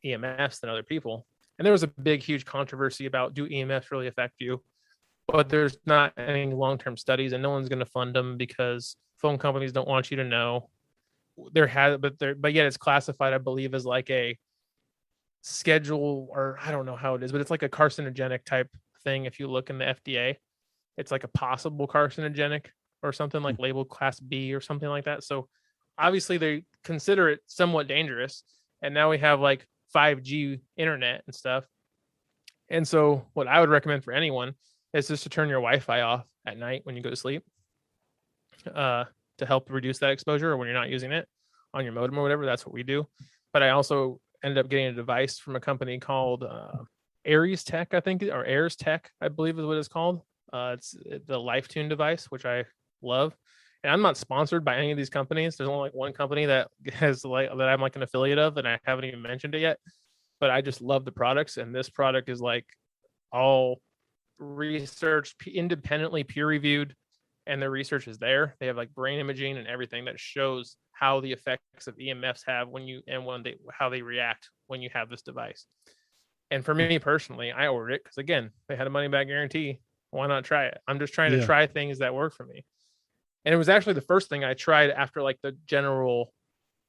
EMFs than other people. And there was a big, huge controversy about, do EMFs really affect you? But there's not any long-term studies, and no one's going to fund them because phone companies don't want you to know. But yet it's classified, I believe, as like a schedule, or I don't know how it is, but it's like a carcinogenic type thing. If you look in the FDA, it's like a possible carcinogenic or something, like labeled class B or something like that. So obviously they consider it somewhat dangerous. And now we have like 5G internet and stuff. And so what I would recommend for anyone is just to turn your Wi-Fi off at night when you go to sleep, to help reduce that exposure, or when you're not using it on your modem or whatever. That's what we do. But I also ended up getting a device from a company called Aries Tech, I think, or Airs Tech, I believe is what it's called. It's the LifeTune device, which I love. And I'm not sponsored by any of these companies. There's only like one company that has like that I'm like an affiliate of, and I haven't even mentioned it yet. But I just love the products, and this product is like all researched, independently peer reviewed, and the research is there. They have like brain imaging and everything that shows how the effects of EMFs have how they react when you have this device. And for me personally, I ordered it because, again, they had a money back guarantee. Why not try it? I'm just trying to try things that work for me. And it was actually the first thing I tried after like the general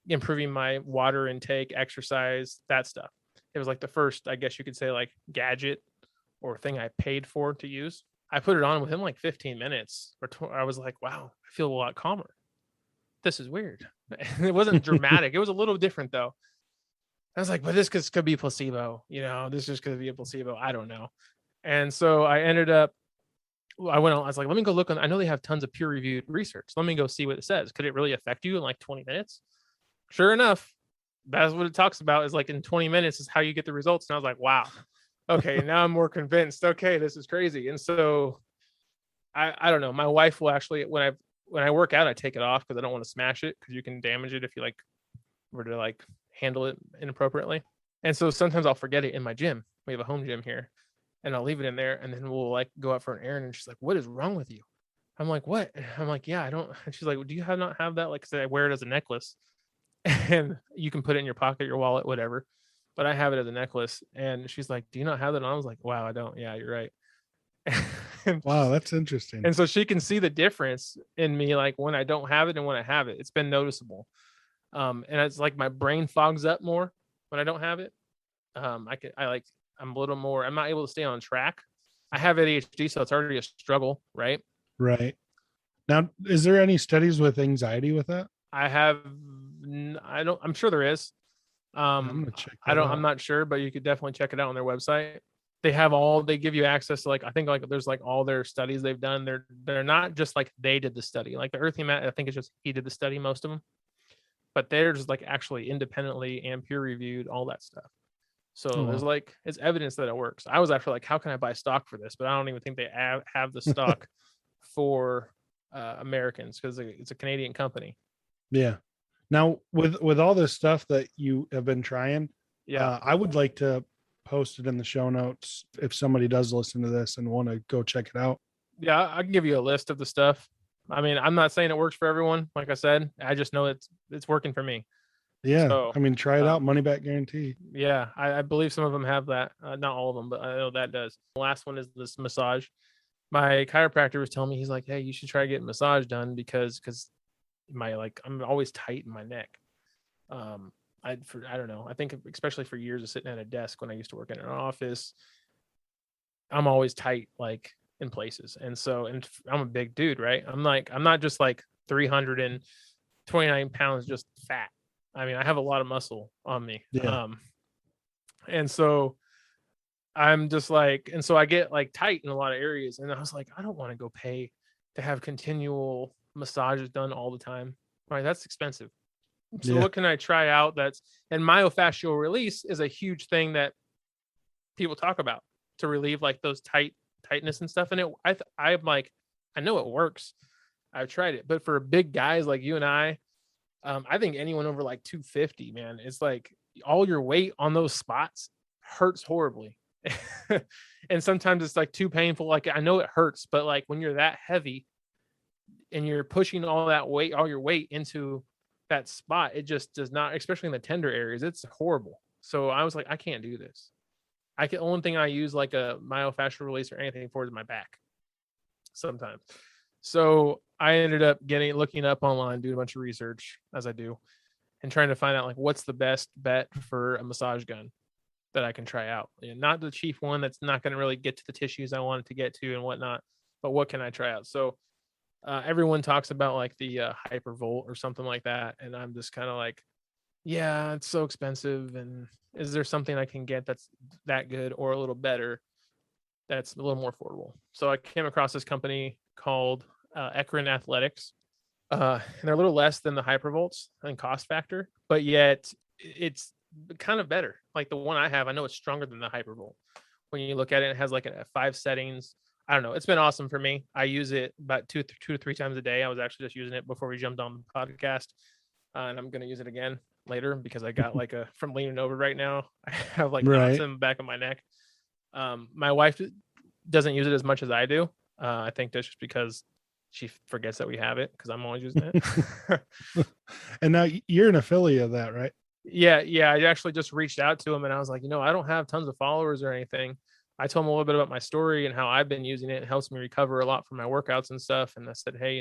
improving my water intake, exercise, that stuff. It was like the first, I guess you could say, like gadget or thing I paid for to use. I put it on within like 15 minutes I was like, wow, I feel a lot calmer. This is weird. It wasn't dramatic. It was a little different though. I was like, but this could be placebo. This just could be a placebo. I don't know. And so I was like, let me go look I know they have tons of peer reviewed research. Let me go see what it says. Could it really affect you in like 20 minutes? Sure enough, that's what it talks about, is like in 20 minutes is how you get the results. And I was like, wow, okay, now I'm more convinced. Okay, this is crazy. And so I don't know. My wife will actually, when I work out, I take it off because I don't want to smash it, because you can damage it if you like were to like handle it inappropriately. And so sometimes I'll forget it in my gym. We have a home gym here, and I'll leave it in there, and then we'll like go out for an errand, and she's like, what is wrong with you? I'm like, what? I'm like, yeah, I don't. And she's like, well, do you not have that? Like, I wear it as a necklace, and you can put it in your pocket, your wallet, whatever. But I have it as a necklace. And she's like, do you not have that on? I was like, wow, I don't. Yeah, you're right. Wow, that's interesting. And so she can see the difference in me, like when I don't have it and when I have it. It's been noticeable. And it's like my brain fogs up more when I don't have it. I'm a little more, I'm not able to stay on track. I have ADHD, so it's already a struggle, right? Right. Now, is there any studies with anxiety with that? I'm sure there is. I'm gonna check that out. I'm not sure, but you could definitely check it out on their website. They give you access to like, I think like there's like all their studies they've done. They're not just like they did the study. Like the Earthy Matt, I think it's just he did the study, most of them. But they're just like actually independently and peer reviewed, all that stuff. So there's like, it's evidence that it works. I was actually like, how can I buy stock for this? But I don't even think they have the stock for Americans, because it's a Canadian company. Yeah. Now with all this stuff that you have been trying, I would like to post it in the show notes if somebody does listen to this and want to go check it out. Yeah, I can give you a list of the stuff. I mean, I'm not saying it works for everyone. Like I said, I just know it's working for me. Yeah. So, I mean, try it out. Money back guarantee. Yeah. I believe some of them have that. Not all of them, but I know that does. The last one is this massage. My chiropractor was telling me, he's like, hey, you should try getting massage done because I'm always tight in my neck. I don't know. I think especially for years of sitting at a desk when I used to work in an office, I'm always tight, like in places. And I'm a big dude, right? I'm not just like 329 pounds, just fat. I mean, I have a lot of muscle on me. Yeah. And so I'm just like, and so I get like tight in a lot of areas. And I was like, I don't want to go pay to have continual massages done all the time. Right. That's expensive. So Yeah. what can I try out and myofascial release is a huge thing that people talk about to relieve like those tightness and stuff. And I'm like, I know it works. I've tried it, but for big guys like you and I think anyone over like 250, man, it's like all your weight on those spots hurts horribly. And sometimes it's like too painful. Like I know it hurts, but like when you're that heavy and you're pushing all your weight into that spot, it just does not, especially in the tender areas, it's horrible. So I was like, I can't do this. Only thing I use like a myofascial release or anything for is my back sometimes. So I ended up looking up online, doing a bunch of research as I do, and trying to find out like what's the best bet for a massage gun that I can try out. Not the cheap one that's not going to really get to the tissues I wanted to get to and whatnot, but what can I try out? So everyone talks about like the Hypervolt or something like that, and I'm just kind of like, yeah, it's so expensive. And is there something I can get that's that good or a little better that's a little more affordable? So I came across this company called Ekron Athletics. And they're a little less than the Hypervolts in cost factor, but yet it's kind of better. Like the one I have, I know it's stronger than the Hypervolt. When you look at it, it has like 5 settings. I don't know. It's been awesome for me. I use it about two to three times a day. I was actually just using it before we jumped on the podcast. And I'm going to use it again later because I got like from leaning over right now, I have like knots in the back of my neck. My wife doesn't use it as much as I do. I think that's just because she forgets that we have it because I'm always using it. And now you're an affiliate of that, right? Yeah. I actually just reached out to him and I was like, I don't have tons of followers or anything. I told him a little bit about my story and how I've been using it. It helps me recover a lot from my workouts and stuff. And I said, hey,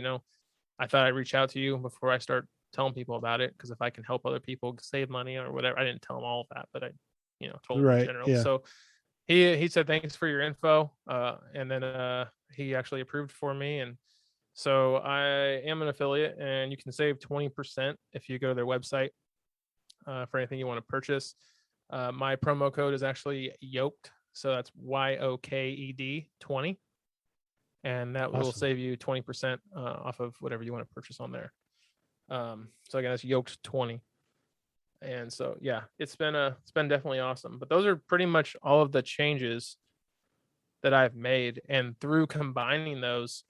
I thought I'd reach out to you before I start telling people about it. Because if I can help other people save money or whatever, I didn't tell him all of that, but I, told him in general. Yeah. So he said, thanks for your info. And then he actually approved for me. And so I am an affiliate and you can save 20% if you go to their website for anything you want to purchase. My promo code is actually yoked. So that's YOKED 20. And that will save you 20% off of whatever you want to purchase on there. So again, that's yoked 20. And so, yeah, it's been definitely awesome, but those are pretty much all of the changes that I've made. And through combining those,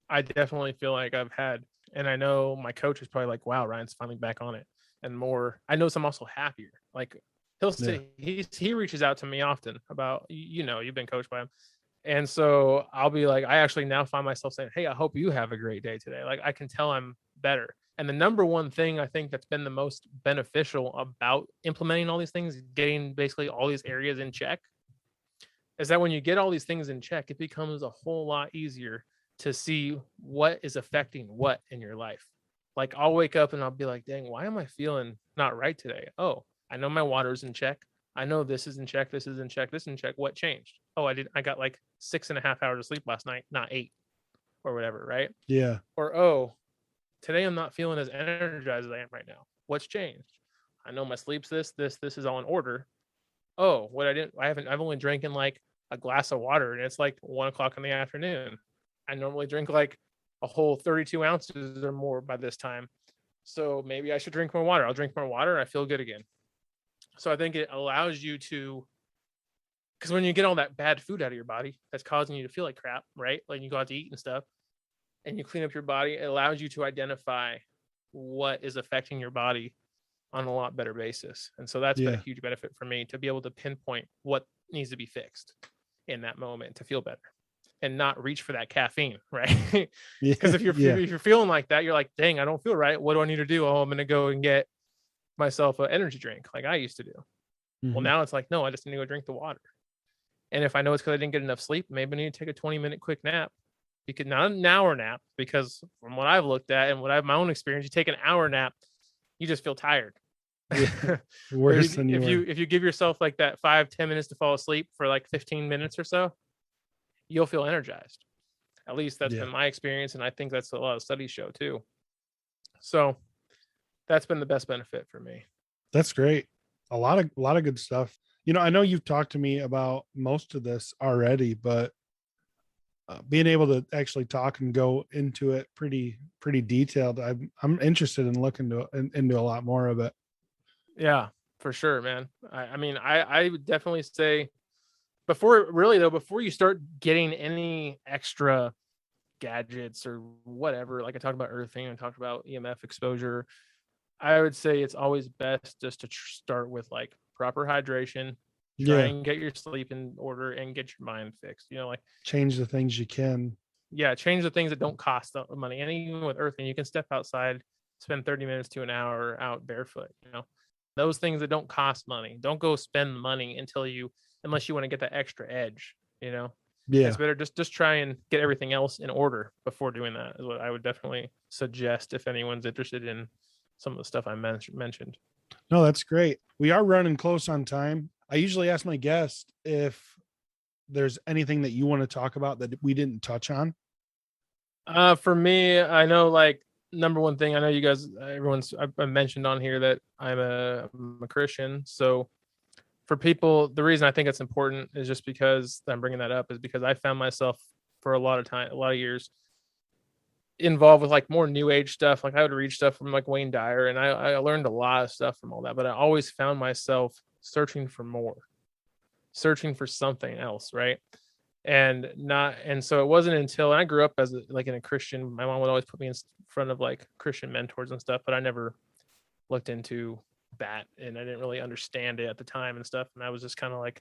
I definitely feel like I've had, and I know my coach is probably like, wow, Ryan's finally back on it and more. I know I'm also happier. Like he'll say, he reaches out to me often about, you've been coached by him. And so I'll be like, I actually now find myself saying, hey, I hope you have a great day today. Like I can tell I'm better. And the number one thing I think that's been the most beneficial about implementing all these things, getting basically all these areas in check, is that when you get all these things in check, it becomes a whole lot easier to see what is affecting what in your life. Like I'll wake up and I'll be like, dang, why am I feeling not right today? Oh, I know my water's in check. I know this is in check. This is in check. This is in check. What changed? Oh, I got like 6.5 hours of sleep last night, not 8 or whatever. Right. Yeah. Or, oh, today I'm not feeling as energized as I am right now. What's changed? I know my sleep's this is all in order. Oh, I've only drinking like a glass of water and it's like 1:00 in the afternoon. I normally drink like a whole 32 ounces or more by this time. So maybe I should drink more water. I'll drink more water and I feel good again. So I think it allows you to, because when you get all that bad food out of your body, that's causing you to feel like crap, right? Like you go out to eat and stuff and you clean up your body, it allows you to identify what is affecting your body on a lot better basis. And so that's been a huge benefit for me to be able to pinpoint what needs to be fixed in that moment to feel better. and not reach for that caffeine, right? Yeah. Because if Yeah. you're feeling like that, you're like, dang, I don't feel right. What do I need to do? Oh, I'm going to go and get myself an energy drink like I used to do. Well, Mhm. now it's like, no, I just need to go drink the water. And if I know it's because I didn't get enough sleep, maybe I need to take a 20-minute quick nap. Because not an hour nap, because from what I've looked at and what I have my own experience, you take an hour nap, you just feel tired. Yeah. But Worse than you were. if you give yourself like that 5-10 minutes to fall asleep for like 15 minutes or so, you'll feel energized. At least that's Yeah. been my experience, and I think that's a lot of studies show too. So that's been the best benefit for me. That's great. A lot of good stuff. I know you've talked to me about most of this already, but being able to actually talk and go into it pretty detailed, I'm interested in looking into a lot more of it. Yeah, for sure, man. I mean, I would definitely say before you start getting any extra gadgets or whatever, like I talked about earthing, I talked about EMF exposure, I would say it's always best just to start with like proper hydration, try Yeah, and get your sleep in order and get your mind fixed. Like, change the things you can. yeah, change the things that don't cost money. And even with earthing, you can step outside, spend 30 minutes to an hour out barefoot. Those things that don't cost money. Don't go spend money unless you want to get that extra edge. It's Yeah. better just try and get everything else in order before doing that. Is what I would definitely suggest if anyone's interested in some of the stuff I mentioned. No, that's great. We are running close on time. I usually ask my guests if there's anything that you want to talk about that we didn't touch on. For me, I know like number one thing, I know you guys, I mentioned on here that I'm a Christian. So for people, the reason I think it's important is just because I'm bringing that up is because I found myself for a lot of years involved with like more new age stuff. Like I would read stuff from like Wayne Dyer, and I learned a lot of stuff from all that, but I always found myself searching for more, searching for something else, right? And so it wasn't until, and I grew up as like in a Christian, my mom would always put me in front of like Christian mentors and stuff, but I never looked into that, and I didn't really understand it at the time and stuff, and I was just kind of like,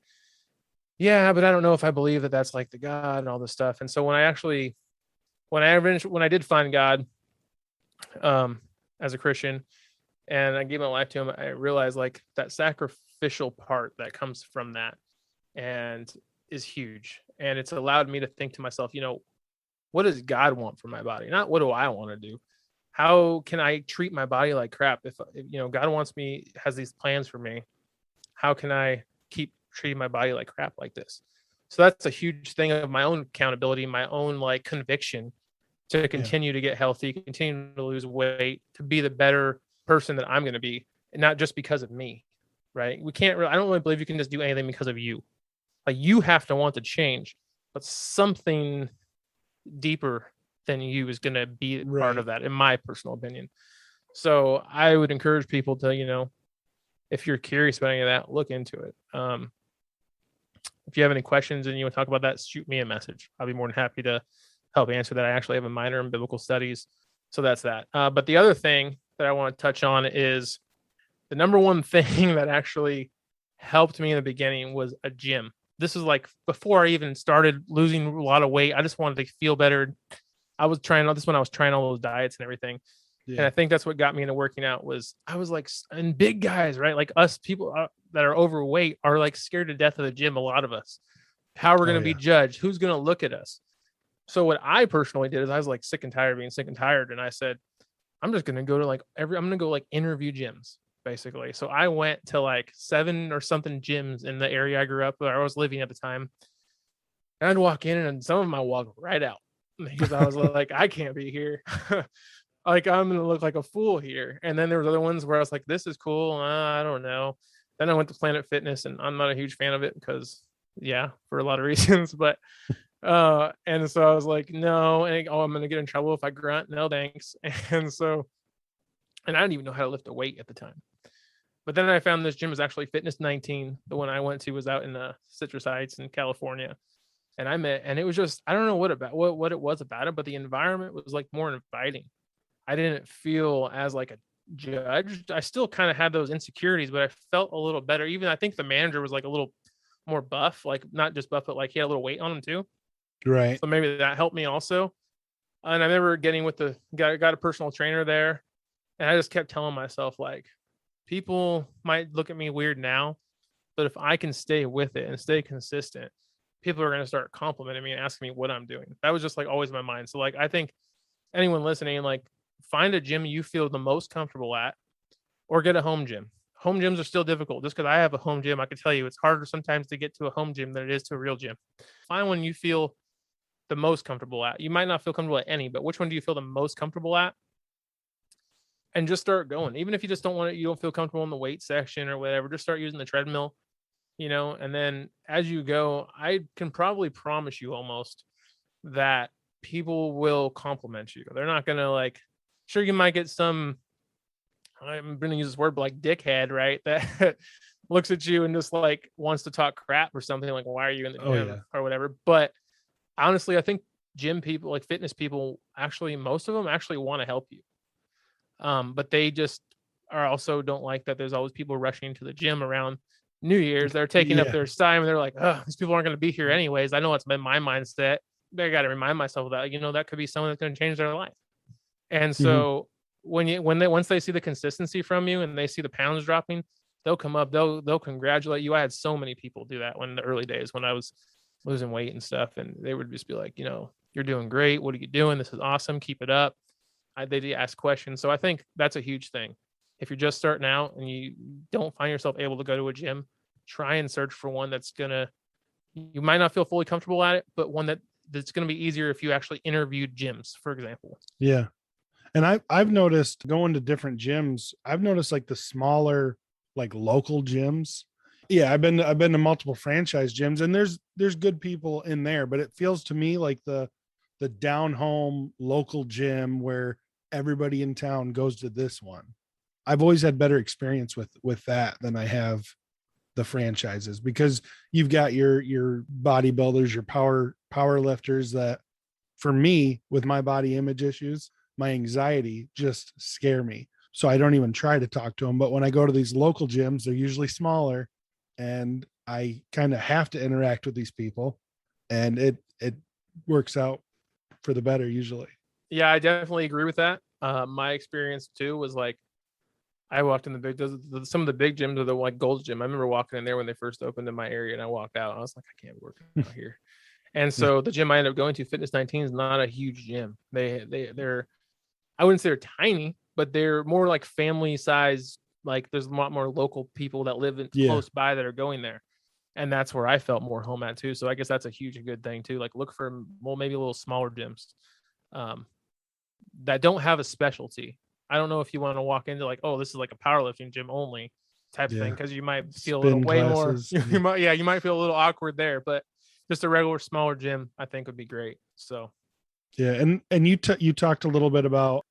yeah, but I don't know if I believe that that's like the God and all this stuff. And so when I did find God, as a Christian, and I gave my life to him, I realized like that sacrificial part that comes from that and is huge. And it's allowed me to think to myself, what does God want for my body? Not what do I want to do? How can I treat my body like crap? If God has these plans for me, how can I keep treating my body like crap like this? So that's a huge thing of my own accountability, my own like conviction to Yeah. continue to get healthy, continue to lose weight, to be the better person that I'm going to be, and not just because of me, right? I don't really believe you can just do anything because of you. Like you have to want to change, but something deeper than you is going to be part Right. of that, in my personal opinion. So I would encourage people to, if you're curious about any of that, look into it. If you have any questions and you want to talk about that, shoot me a message. I'll be more than happy to help answer that. I actually have a minor in biblical studies. So that's that. But the other thing that I want to touch on is the number one thing that actually helped me in the beginning was a gym. This is like before I even started losing a lot of weight. I just wanted to feel better. I was trying all those diets and everything. Yeah. And I think that's what got me into working out was I was like, and big guys, right? Like us people that are overweight are like scared to death of the gym. A lot of us, how we're going to be judged, who's going to look at us. So what I personally did is I was like sick and tired of being sick and tired. And I said, I'm just going to go to I'm going to go like interview gyms basically. So I went to like 7 or something gyms in the area I grew up where I was living at the time. And I'd walk in and some of them I walk right out because I was like, I can't be here. Like I'm going to look like a fool here. And then there was other ones where I was like, this is cool. I don't know. Then I went to Planet Fitness and I'm not a huge fan of it because for a lot of reasons, but and so I was like, no, and I'm gonna get in trouble if I grunt. No, thanks. And I didn't even know how to lift a weight at the time. But then I found this gym was actually Fitness 19. The one I went to was out in the Citrus Heights in California. And it was just, I don't know what it was about it, but the environment was like more inviting. I didn't feel as like a judged. I still kind of had those insecurities, but I felt a little better. Even I think the manager was like a little more buff, like not just buff, but like he had a little weight on him too. Right. So maybe that helped me also. And I remember getting with got a personal trainer there, and I just kept telling myself, like, people might look at me weird now, but if I can stay with it and stay consistent, people are going to start complimenting me and asking me what I'm doing. That was just like always my mind. So like, I think anyone listening, like, find a gym you feel the most comfortable at, or get a home gym. Home gyms are still difficult. Just because I have a home gym, I can tell you it's harder sometimes to get to a home gym than it is to a real gym. Find one you feel the most comfortable at. You might not feel comfortable at any, but which one do you feel the most comfortable at? And just start going. Even if you just don't want it, you don't feel comfortable in the weight section or whatever, just start using the treadmill, and then as you go, I can probably promise you almost that people will compliment you. They're not going to, like, sure, you might get some, I'm going to use this word, but like dickhead, right? That looks at you and just like wants to talk crap or something, like, why are you in the gym or whatever. But honestly, I think gym people, like fitness people, actually, most of them actually want to help you. But they just are also don't like that there's always people rushing to the gym around New Year's. They're taking up their time and they're like, oh, these people aren't going to be here anyways. I know it's been my mindset. I got to remind myself of that, that could be someone that's going to change their life. And so once they see the consistency from you and they see the pounds dropping, they'll come up, they'll congratulate you. I had so many people do that when in the early days when I was losing weight and stuff. And they would just be like, you're doing great. What are you doing? This is awesome. Keep it up. They ask questions. So I think that's a huge thing. If you're just starting out and you don't find yourself able to go to a gym, try and search for one you might not feel fully comfortable at it, but one that's going to be easier if you actually interviewed gyms, for example. Yeah. And I've noticed going to different gyms, I've noticed like the smaller, like local gyms. Yeah, I've been to multiple franchise gyms, and there's good people in there, but it feels to me like the down home local gym where everybody in town goes to this one. I've always had better experience with that than I have the franchises, because you've got your bodybuilders, your power lifters that, for me, with my body image issues, my anxiety just scare me. So I don't even try to talk to them. But when I go to these local gyms, they're usually smaller, and I kind of have to interact with these people, and it works out for the better usually. Yeah, I definitely agree with that. My experience too was like, I walked in some of the big gyms are the like Gold's Gym. I remember walking in there when they first opened in my area, and I walked out. And I was like, I can't work out here. And so the gym I ended up going to, Fitness 19, is not a huge gym. They're I wouldn't say they're tiny, but they're more like family size. Like there's a lot more local people that live close by that are going there. And that's where I felt more home at too. So I guess that's a huge good thing too. Like look for maybe a little smaller gyms that don't have a specialty. I don't know if you want to walk into like, oh, this is like a powerlifting gym only type of thing, because you might feel a little way classes. More. You might feel a little awkward there, but just a regular smaller gym I think would be great. So yeah, and you talked a little bit about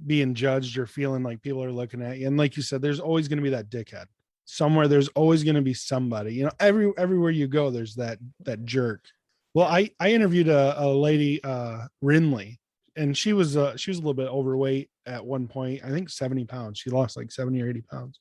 being judged or feeling like people are looking at you, and like you said, there's always going to be that dickhead somewhere. There's always going to be somebody, everywhere you go, there's that jerk. Well, I interviewed a lady, Rinley, and she was a little bit overweight at one point. I think 70 pounds. She lost like 70 or 80 pounds.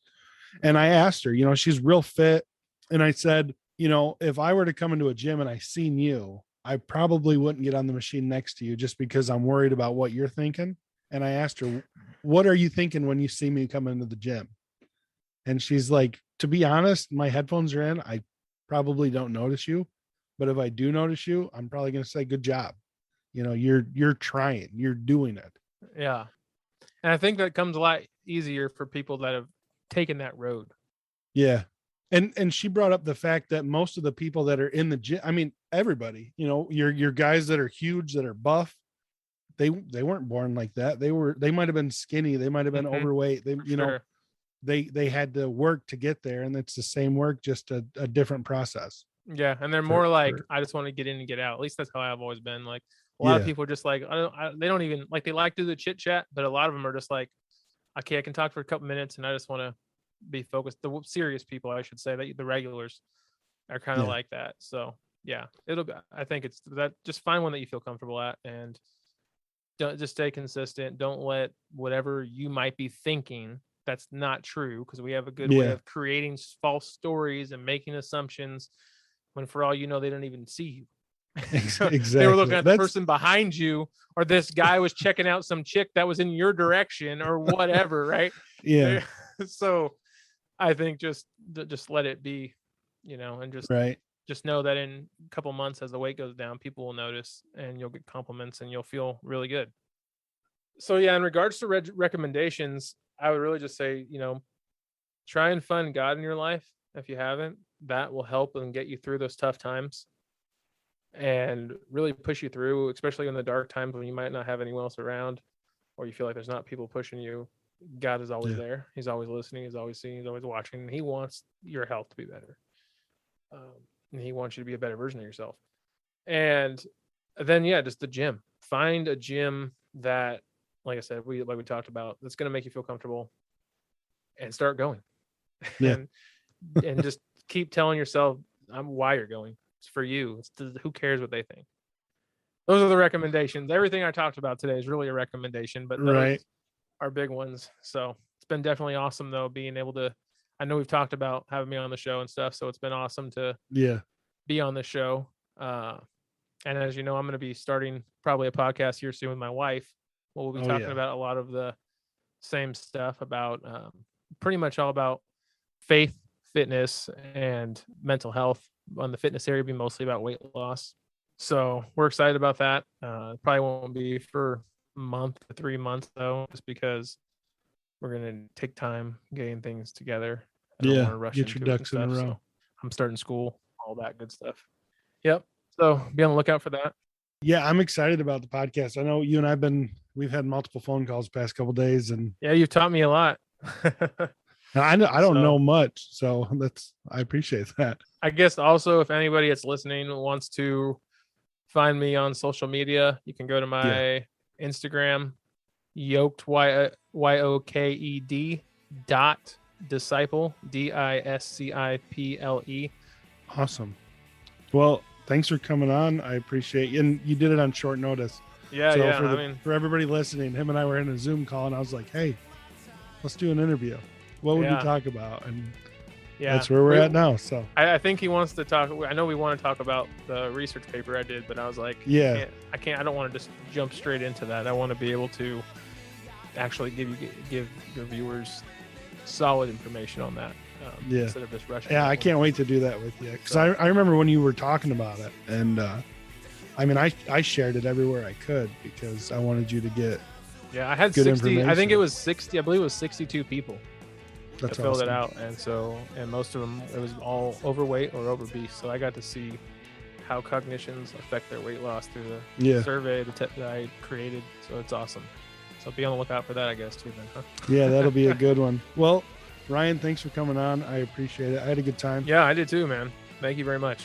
And I asked her, she's real fit. And I said, if I were to come into a gym and I seen you, I probably wouldn't get on the machine next to you just because I'm worried about what you're thinking. And I asked her, what are you thinking when you see me come into the gym? And she's like, to be honest, my headphones are in. I probably don't notice you. But if I do notice you, I'm probably going to say, good job. You're trying, you're doing it. Yeah. And I think that comes a lot easier for people that have taken that road. Yeah. And she brought up the fact that most of the people that are in the gym, I mean, everybody, your guys that are huge, that are buff, they weren't born like that. They might've been skinny. They might've been overweight. They had to work to get there, and it's the same work, just a different process. Yeah. And they're more like, I just want to get in and get out. At least that's how I've always been. Like a lot of people are just like, they don't even like, they like to do the chit chat, but a lot of them are just like, okay, I can talk for a couple minutes and I just want to be focused. The serious people, I should say, that the regulars are kind of like that. So yeah, I think it's that, just find one that you feel comfortable at, and don't just stay consistent. Don't let whatever you might be thinking that's not true, because we have a good way of creating false stories and making assumptions when, for all you know, they don't even see you. Exactly. They were looking at the person behind you, or this guy was checking out some chick that was in your direction or whatever, right? Yeah. So I think just let it be, and just know that in a couple months as the weight goes down, people will notice and you'll get compliments and you'll feel really good. So yeah, in regards to recommendations, I would really just say, try and find God in your life. If you haven't, that will help and get you through those tough times and really push you through, especially in the dark times when you might not have anyone else around or you feel like there's not people pushing you. God is always there. He's always listening. He's always seeing. He's always watching. And he wants your health to be better. And he wants you to be a better version of yourself. And then, just the gym. Find a gym that, like I said, we talked about, that's going to make you feel comfortable, and start going. Yeah. and just keep telling yourself why you're going. It's for you. Who cares what they think? Those are the recommendations. Everything I talked about today is really a recommendation, but those are big ones. So it's been definitely awesome, though, being able to. I know we've talked about having me on the show and stuff, so it's been awesome to be on the show. And as you know, I'm going to be starting probably a podcast here soon with my wife. We'll be talking about a lot of the same stuff about pretty much all about faith, fitness, and mental health. On the fitness area, be mostly about weight loss. So we're excited about that. Probably won't be for a month to 3 months, though, just because we're going to take time getting things together. I don't want to rush get your ducks in a row. So I'm starting school, all that good stuff. Yep. So be on the lookout for that. Yeah, I'm excited about the podcast. I know you and we've had multiple phone calls the past couple of days, and you've taught me a lot. I don't know much, so I appreciate that. I guess also, if anybody that's listening wants to find me on social media, you can go to my Instagram, yoked YOKED .disciple DISCIPLE. Awesome. Well, thanks for coming on. I appreciate you, and you did it on short notice. For everybody listening, him and I were in a Zoom call, and I was like, "Hey, let's do an interview. What would we talk about?" And that's where we're at now. So I think he wants to talk. I know we want to talk about the research paper I did, but I was like, I can't. I don't want to just jump straight into that. I want to be able to actually give your viewers solid information on that. Instead of just rushing. Yeah, I can't wait to do that with you, because I remember when you were talking about it, and I shared it everywhere I could because I wanted you to get. Yeah, I had 60. I think it was 60. I believe it was 62 people that filled it out, and most of them, it was all overweight or obese. So I got to see how cognitions affect their weight loss through the survey that I created. So it's awesome. So be on the lookout for that, I guess, too, then, huh? Yeah, that'll be a good one. Well, Ryan, thanks for coming on. I appreciate it. I had a good time. Yeah, I did too, man. Thank you very much.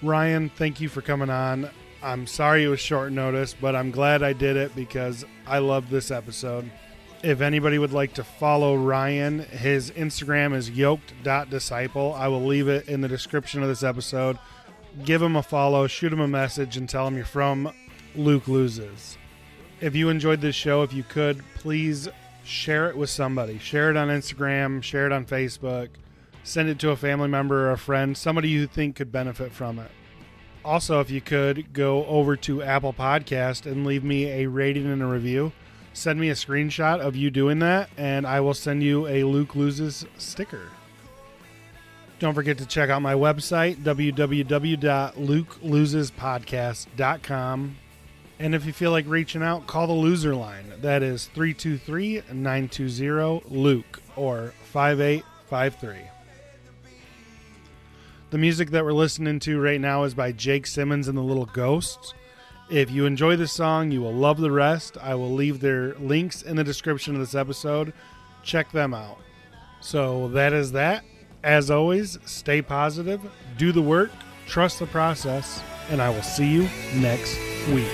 Ryan, thank you for coming on. I'm sorry it was short notice, but I'm glad I did it because I love this episode. If anybody would like to follow Ryan, his Instagram is yoked.disciple. I will leave it in the description of this episode. Give him a follow, shoot him a message, and tell him you're from Luke Loses. If you enjoyed this show, if you could, please share it with somebody. Share it on Instagram, share it on Facebook, send it to a family member or a friend, somebody you think could benefit from it. Also, if you could, go over to Apple Podcast and leave me a rating and a review. Send me a screenshot of you doing that, and I will send you a Luke Loses sticker. Don't forget to check out my website, www.lukelosespodcast.com. And if you feel like reaching out, call the loser line. That is 323-920-LUKE or 5853. The music that we're listening to right now is by Jake Simmons and the Little Ghosts. If you enjoy this song, you will love the rest. I will leave their links in the description of this episode. Check them out. So that is that. As always, stay positive, do the work, trust the process, and I will see you next week.